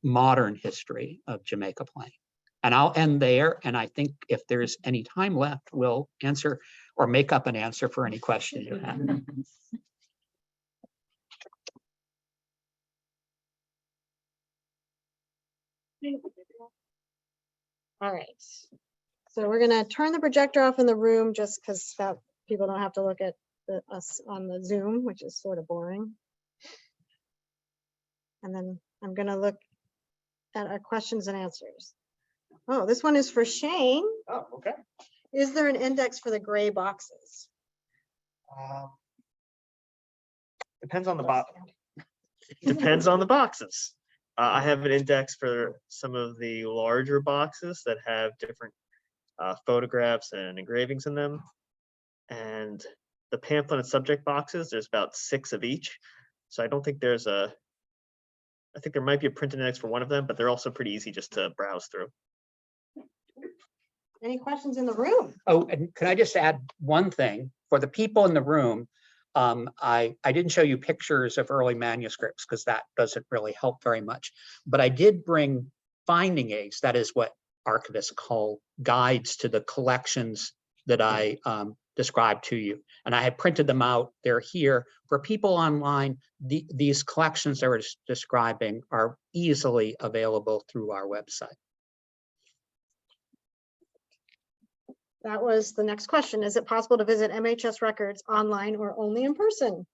S4: modern history of Jamaica Plain. And I'll end there. And I think if there's any time left, we'll answer or make up an answer for any question you have.
S3: All right. So we're going to turn the projector off in the room just because people don't have to look at us on the Zoom, which is sort of boring. And then I'm going to look at our questions and answers. Oh, this one is for Shane.
S5: Oh, okay.
S3: Is there an index for the gray boxes?
S5: Depends on the box. Depends on the boxes. I have an index for some of the larger boxes that have different photographs and engravings in them. And the pamphlet and subject boxes, there's about 6 of each. So I don't think there's I think there might be a printed index for one of them, but they're also pretty easy just to browse through.
S3: Any questions in the room?
S4: Oh, and can I just add one thing for the people in the room? I didn't show you pictures of early manuscripts because that doesn't really help very much, but I did bring finding aids. That is what archivists call guides to the collections that I described to you. And I had printed them out. They're here. For people online, these collections I was describing are easily available through our website.
S3: that was the next question. Is it possible to visit MHS records online or only in person?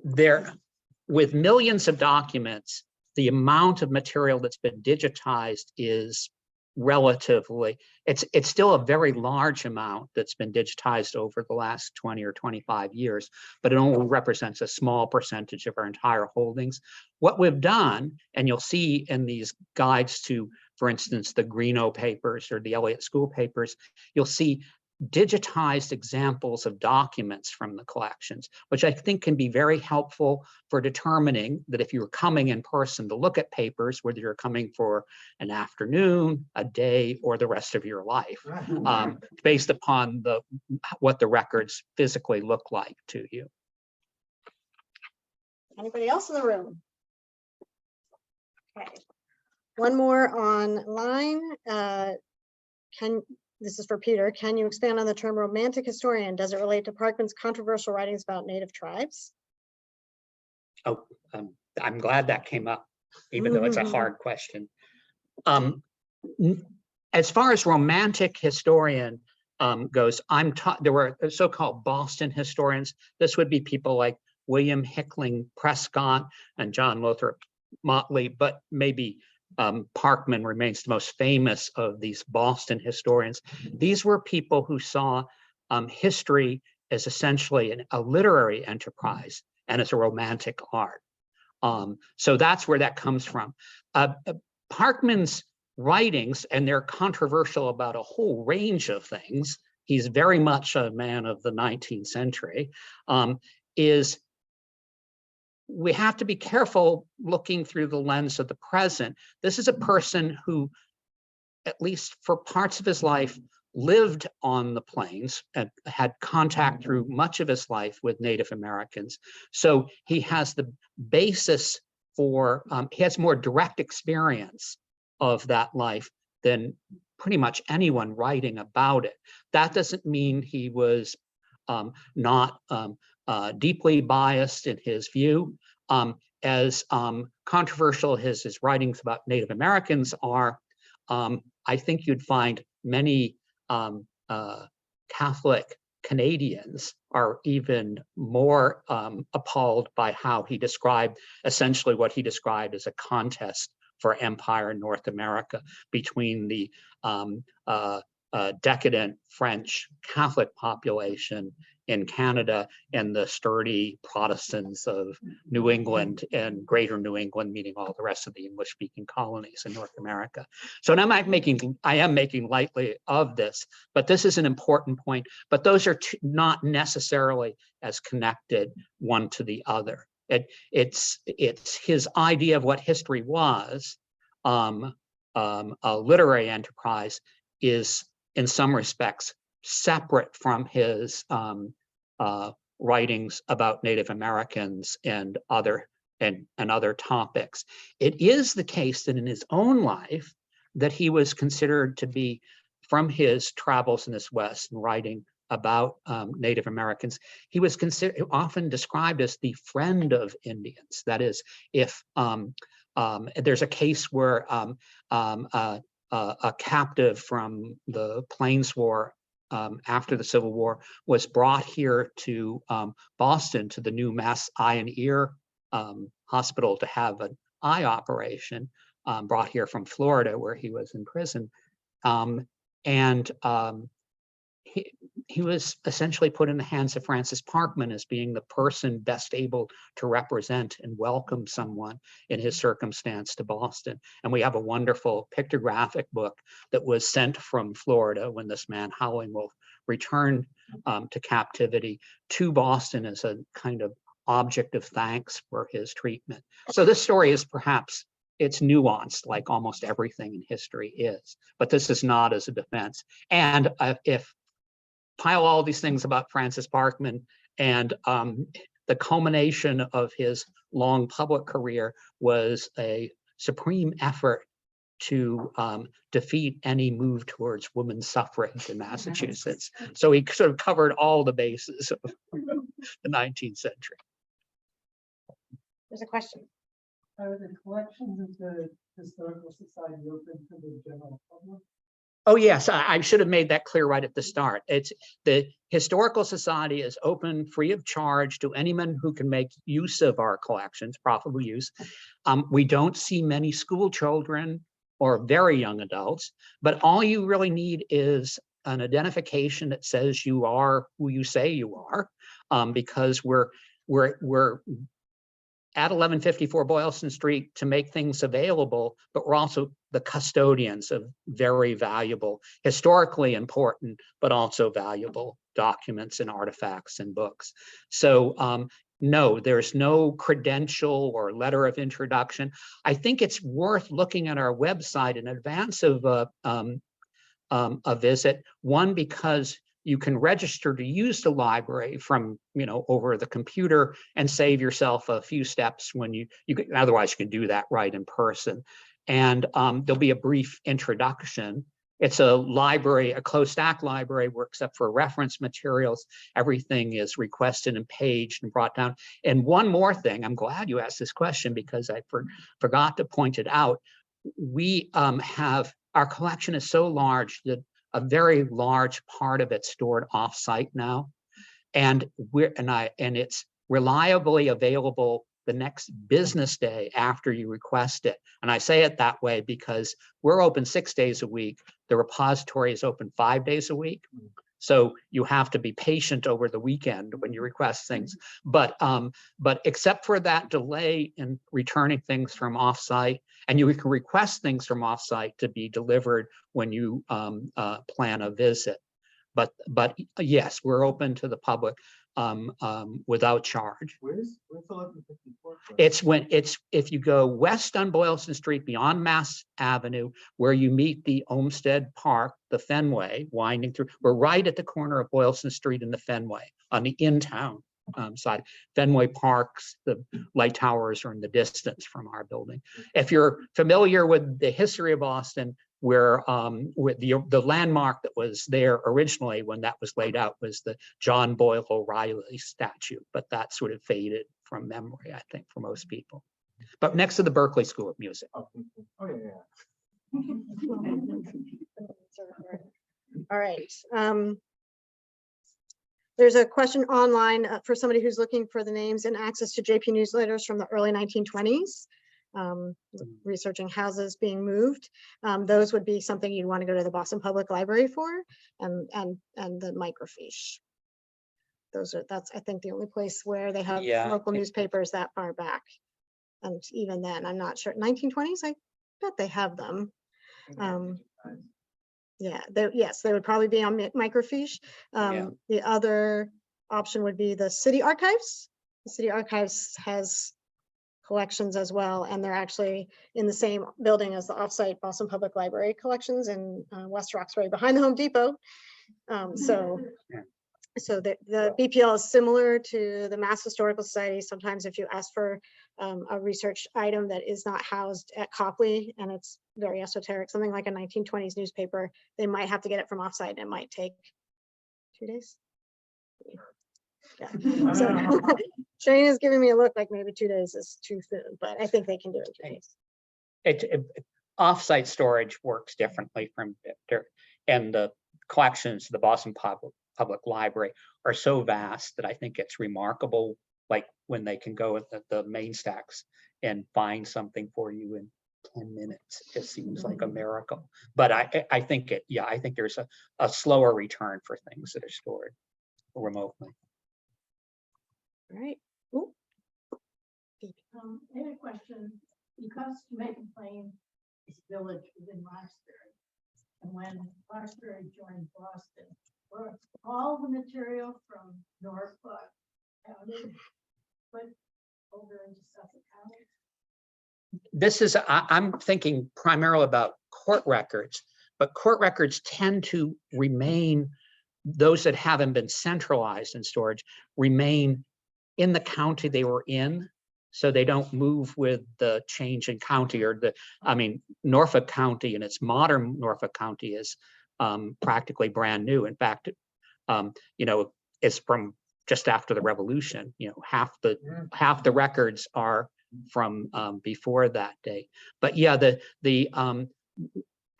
S4: There, with millions of documents, the amount of material that's been digitized is relatively, it's still a very large amount that's been digitized over the last 20 or 25 years, but it only represents a small percentage of our entire holdings. What we've done, and you'll see in these guides to, for instance, the Greenough papers or the Eliot School papers, you'll see digitized examples of documents from the collections, which I think can be very helpful for determining that if you're coming in person to look at papers, whether you're coming for an afternoon, a day, or the rest of your life, based upon what the records physically look like to you.
S3: Anybody else in the room? Okay. One more online. This is for Peter. Can you expand on the term romantic historian? Does it relate to Parkman's controversial writings about Native tribes?
S4: Oh, I'm glad that came up, even though it's a hard question. As far as romantic historian goes, there were so-called Boston historians. This would be people like William Hickling Prescott and John Lothrop Motley, but maybe Parkman remains the most famous of these Boston historians. These were people who saw history as essentially a literary enterprise and as a romantic art. So that's where that comes from. Parkman's writings, and they're controversial about a whole range of things, he's very much a man of the 19th century, we have to be careful looking through the lens of the present. This is a person who, at least for parts of his life, lived on the plains and had contact through much of his life with Native Americans. So he has the basis for, he has more direct experience of that life than pretty much anyone writing about it. That doesn't mean he was not deeply biased in his view. As controversial as his writings about Native Americans are, I think you'd find many Catholic Canadians are even more appalled by how he described essentially what he described as a contest for empire in North America between the decadent French Catholic population in Canada and the sturdy Protestants of New England and greater New England, meaning all the rest of the English-speaking colonies in North America. So now I am making lightly of this, but this is an important point. But those are not necessarily as connected one to the other. It's his idea of what history was, a literary enterprise, is in some respects separate from his writings about Native Americans and other topics. It is the case that in his own life that he was considered to be, from his travels in this West and writing about Native Americans, he was often described as the friend of Indians. That is, if there's a case where a captive from the Plains War after the Civil War was brought here to Boston to the new Mass Eye and Ear Hospital to have an eye operation, brought here from Florida where he was in prison. He was essentially put in the hands of Francis Parkman as being the person best able to represent and welcome someone in his circumstance to Boston. And we have a wonderful pictographic book that was sent from Florida when this man, Howling Wolf, returned to captivity to Boston as a kind of object of thanks for his treatment. So this story is perhaps, it's nuanced like almost everything in history is, but this is not as a defense. And if pile all these things about Francis Parkman, and the culmination of his long public career was a supreme effort to defeat any move towards women's suffrage in Massachusetts. So he sort of covered all the bases of the 19th century.
S3: There's a question.
S6: Are the collections of the Historical Society open to the general public?
S4: Oh, yes, I should have made that clear right at the start. It's the Historical Society is open free of charge to anyone who can make use of our collections, profitable use. We don't see many school children or very young adults, but all you really need is an identification that says you are who you say you are, because we're at 1154 Boylston Street to make things available, but we're also the custodians of very valuable, historically important, but also valuable documents and artifacts and books. So no, there's no credential or letter of introduction. I think it's worth looking at our website in advance of a visit. One, because you can register to use the library from, over the computer and save yourself a few steps when you otherwise you can do that right in person. And there'll be a brief introduction. It's a library, a closed stack library where, except for reference materials, everything is requested and paged and brought down. And one more thing, I'm glad you asked this question because I forgot to point it out. We have, our collection is so large that a very large part of it stored offsite now, and it's reliably available the next business day after you request it. And I say it that way because we're open 6 days a week. The repository is open 5 days a week. So you have to be patient over the weekend when you request things. But except for that delay in returning things from offsite, and you can request things from offsite to be delivered when you plan a visit. But yes, we're open to the public without charge.
S6: Where's 1154?
S4: It's if you go west on Boylston Street beyond Mass Avenue, where you meet the Olmsted Park, the Fenway winding through. We're right at the corner of Boylston Street and the Fenway on the in-town side. Fenway Parks, the light towers are in the distance from our building. If you're familiar with the history of Boston, where with the landmark that was there originally when that was laid out was the John Boyle O'Reilly statue, but that sort of faded from memory, I think, for most people. But next to the Berkeley School of Music.
S6: Oh, yeah.
S3: All right. There's a question online for somebody who's looking for the names and access to JP newsletters from the early 1920s. Researching houses being moved. Those would be something you'd want to go to the Boston Public Library for, and the microfiche. That's I think the only place where they have local newspapers that far back. And even then, I'm not sure. 1920s, I bet they have them. Yeah, yes, they would probably be on microfiche. The other option would be the City Archives. The City Archives has collections as well, and they're actually in the same building as the offsite Boston Public Library collections in West Roxbury behind the Home Depot. So the BPL is similar to the Mass Historical Society. Sometimes if you ask for a research item that is not housed at Copley and it's very esoteric, something like a 1920s newspaper, they might have to get it from offsite and it might take 2 days. Yeah. So Shane is giving me a look like maybe 2 days is too soon, but I think they can do it in 2 days.
S4: Offsite storage works differently from and the collections of the Boston Public Library are so vast that I think it's remarkable, like when they can go at the main stacks and find something for you in 10 minutes. It seems like a miracle. But I think I think there's a slower return for things that are stored remotely.
S3: All right.
S7: I had a question. Because Jamaica Plain is a village within Roxbury, and when Roxbury joined Boston, were all the material from Norfolk County put over into Suffolk County?
S4: This is, I'm thinking primarily about court records, but court records tend to remain, those that haven't been centralized in storage, remain in the county they were in. So they don't move with the change in county or Norfolk County and its modern Norfolk County is practically brand new. In fact, it's from just after the Revolution. Half the records are from before that date. But yeah,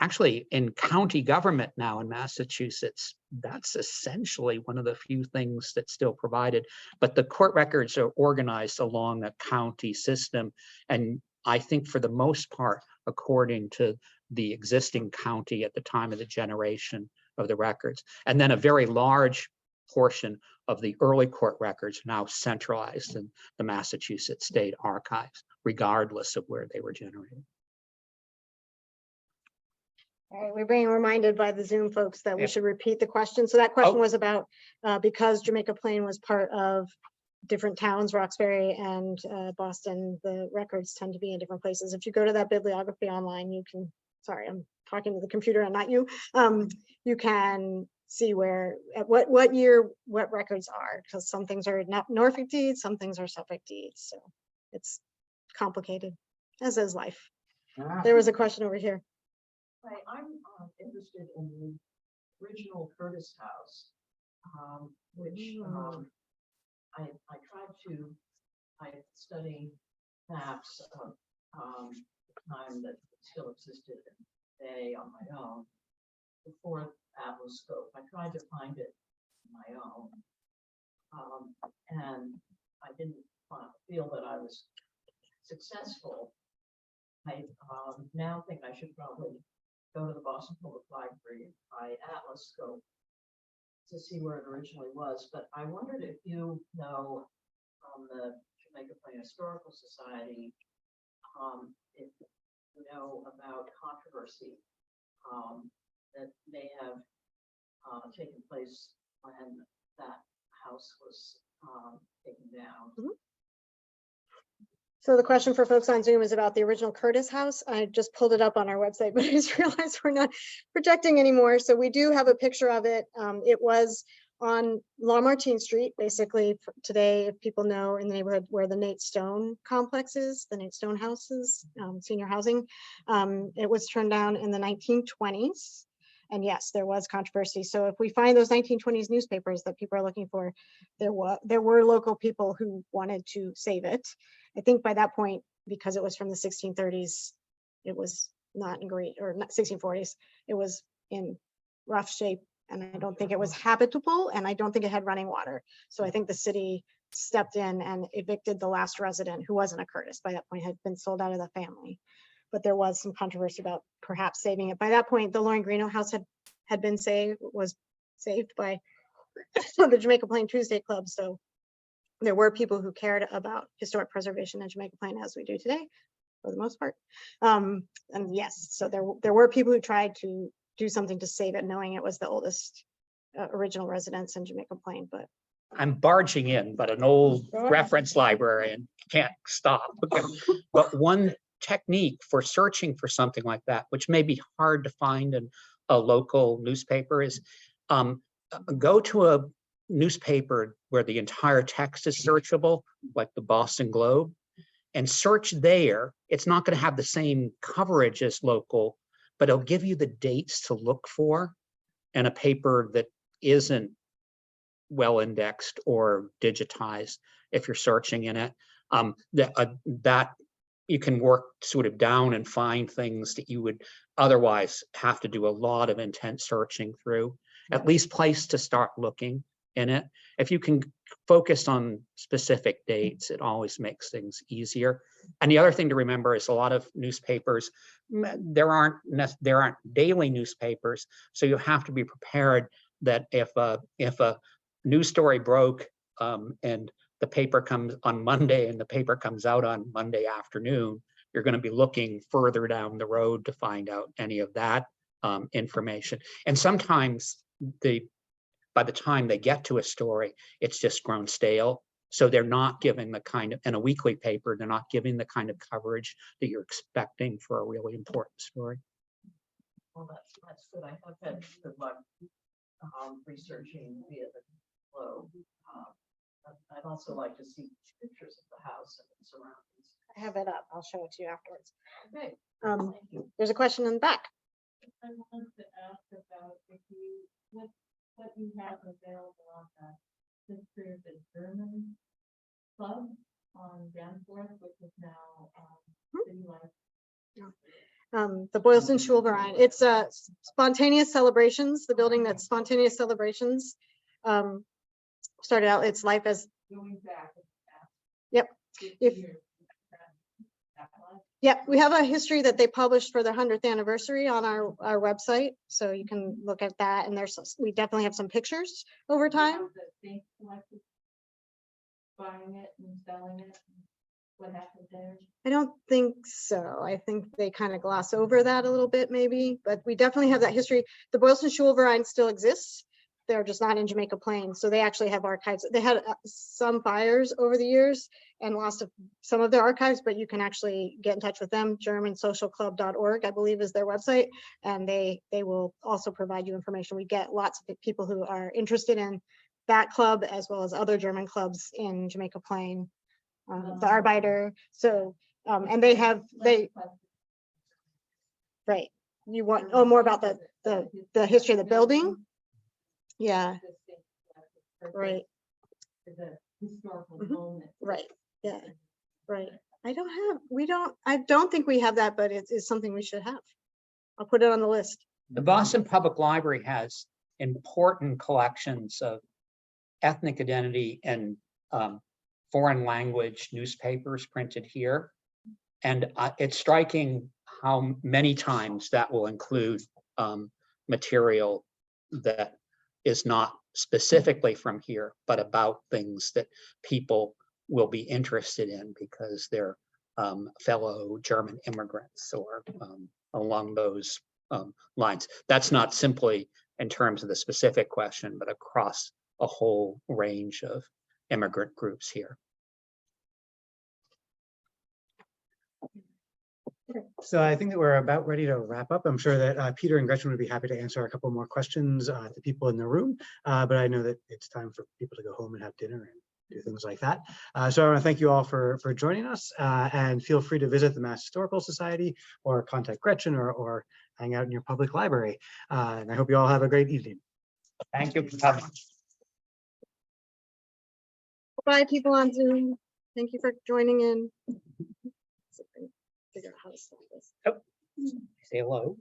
S4: actually in county government now in Massachusetts, that's essentially one of the few things that's still provided. But the court records are organized along a county system. And I think for the most part, according to the existing county at the time of the generation of the records. And then a very large portion of the early court records now centralized in the Massachusetts State Archives, regardless of where they were generated.
S3: All right, we're being reminded by the Zoom folks that we
S4: Yeah.
S3: should repeat the question. So that question
S4: Oh.
S3: was about, because Jamaica Plain was part of different towns, Roxbury and Boston, the records tend to be in different places. If you go to that bibliography online, you can, sorry, I'm talking to the computer and not you. You can see where, at what year, what records are, because some things are not Norfolk deeds, some things are Suffolk deeds. So it's complicated, as is life. There was a question over here.
S8: Hi, I'm interested in the original Curtis House, which I tried to, I study maps of the time that it still existed in the day on my own before Atlascope. I tried to find it on my own, and I didn't feel that I was successful. I now think I should probably go to the Boston Public Library by Atlascope to see where it originally was. But I wondered if you know from the Jamaica Plain Historical Society, if you know about controversy that may have taken place when that house was taken down.
S3: Mhm. So the question for folks on Zoom is about the original Curtis House. I just pulled it up on our website, but I just realized we're not projecting anymore. So we do have a picture of it. It was on Lamartine Street, basically today, if people know, in the neighborhood where the Nate Stone complex is, the Nate Stone houses, senior housing. It was turned down in the 1920s. And yes, there was controversy. So if we find those 1920s newspapers that people are looking for, there were local people who wanted to save it. I think by that point, because it was from the 1630s, it was not in great, or not 1640s, it was in rough shape. And I don't think it was habitable, and I don't think it had running water. So I think the city stepped in and evicted the last resident, who wasn't a Curtis by that point, had been sold out of the family. But there was some controversy about perhaps saving it. By that point, the Lauren Greeno house had been was saved by the Jamaica Plain Tuesday Club. So there were people who cared about historic preservation in Jamaica Plain, as we do today, for the most part. And yes, so there were people who tried to do something to save it, knowing it was the oldest original residence in Jamaica Plain. But
S4: I'm barging in, but an old
S3: Go ahead.
S4: reference librarian can't stop. But one technique for searching for something like that, which may be hard to find in a local newspaper, is go to a newspaper where the entire text is searchable, like the Boston Globe, and search there. It's not going to have the same coverage as local, but it'll give you the dates to look for in a paper that isn't well indexed or digitized if you're searching in it. That you can work sort of down and find things that you would otherwise have to do a lot of intense searching through. At least place to start looking in it. If you can focus on specific dates, it always makes things easier. And the other thing to remember is a lot of newspapers, there aren't daily newspapers, so you have to be prepared that if a news story broke and the paper comes on Monday and the paper comes out on Monday afternoon, you're going to be looking further down the road to find out any of that information. And sometimes by the time they get to a story, it's just grown stale. So they're not giving the kind of, in a weekly paper, they're not giving the kind of coverage that you're expecting for a really important story.
S8: Well, that's good. I have had good luck researching via the Globe. I'd also like to see pictures of the house and its surroundings.
S3: I have it up. I'll show it to you afterwards.
S8: Okay, thank you.
S3: There's a question in the back.
S7: I wanted to ask about what you have available on the history of the German club on Danforth, which is now City Life.
S3: The Boylston Schulverein. It's Spontaneous Celebrations, the building that's Spontaneous Celebrations. Started out its life as, yep. Yep, we have a history that they published for their 100th anniversary on our website, so you can look at that. And we definitely have some pictures over time.
S7: Buying it and selling it, what happened there?
S3: I don't think so. I think they kind of gloss over that a little bit maybe, but we definitely have that history. The Boylston Schulverein still exists. They're just not in Jamaica Plain. So they actually have archives. They had some fires over the years and lost some of their archives, but you can actually get in touch with them. GermanSocialClub.org, I believe, is their website. And they will also provide you information. We get lots of people who are interested in that club as well as other German clubs in Jamaica Plain, the Arbeiter. So, and right. You want, more about the history of the building? Yeah. Right.
S7: The historical
S3: Mhm.
S7: moment.
S3: Right. Yeah. Right. I don't think we have that, but it is something we should have. I'll put it on the list.
S4: The Boston Public Library has important collections of ethnic identity and foreign language newspapers printed here. And it's striking how many times that will include material that is not specifically from here, but about things that people will be interested in because they're fellow German immigrants or along those lines. That's not simply in terms of the specific question, but across a whole range of immigrant groups here.
S1: So I think that we're about ready to wrap up. I'm sure that Peter and Gretchen would be happy to answer a couple more questions to people in the room, but I know that it's time for people to go home and have dinner and do things like that. So I want to thank you all for joining us, and feel free to visit the Mass Historical Society or contact Gretchen or hang out in your public library. And I hope you all have a great evening.
S4: Thank you for coming.
S3: Bye, people on Zoom. Thank you for joining in. Figure out how to stop this.
S4: Say hello.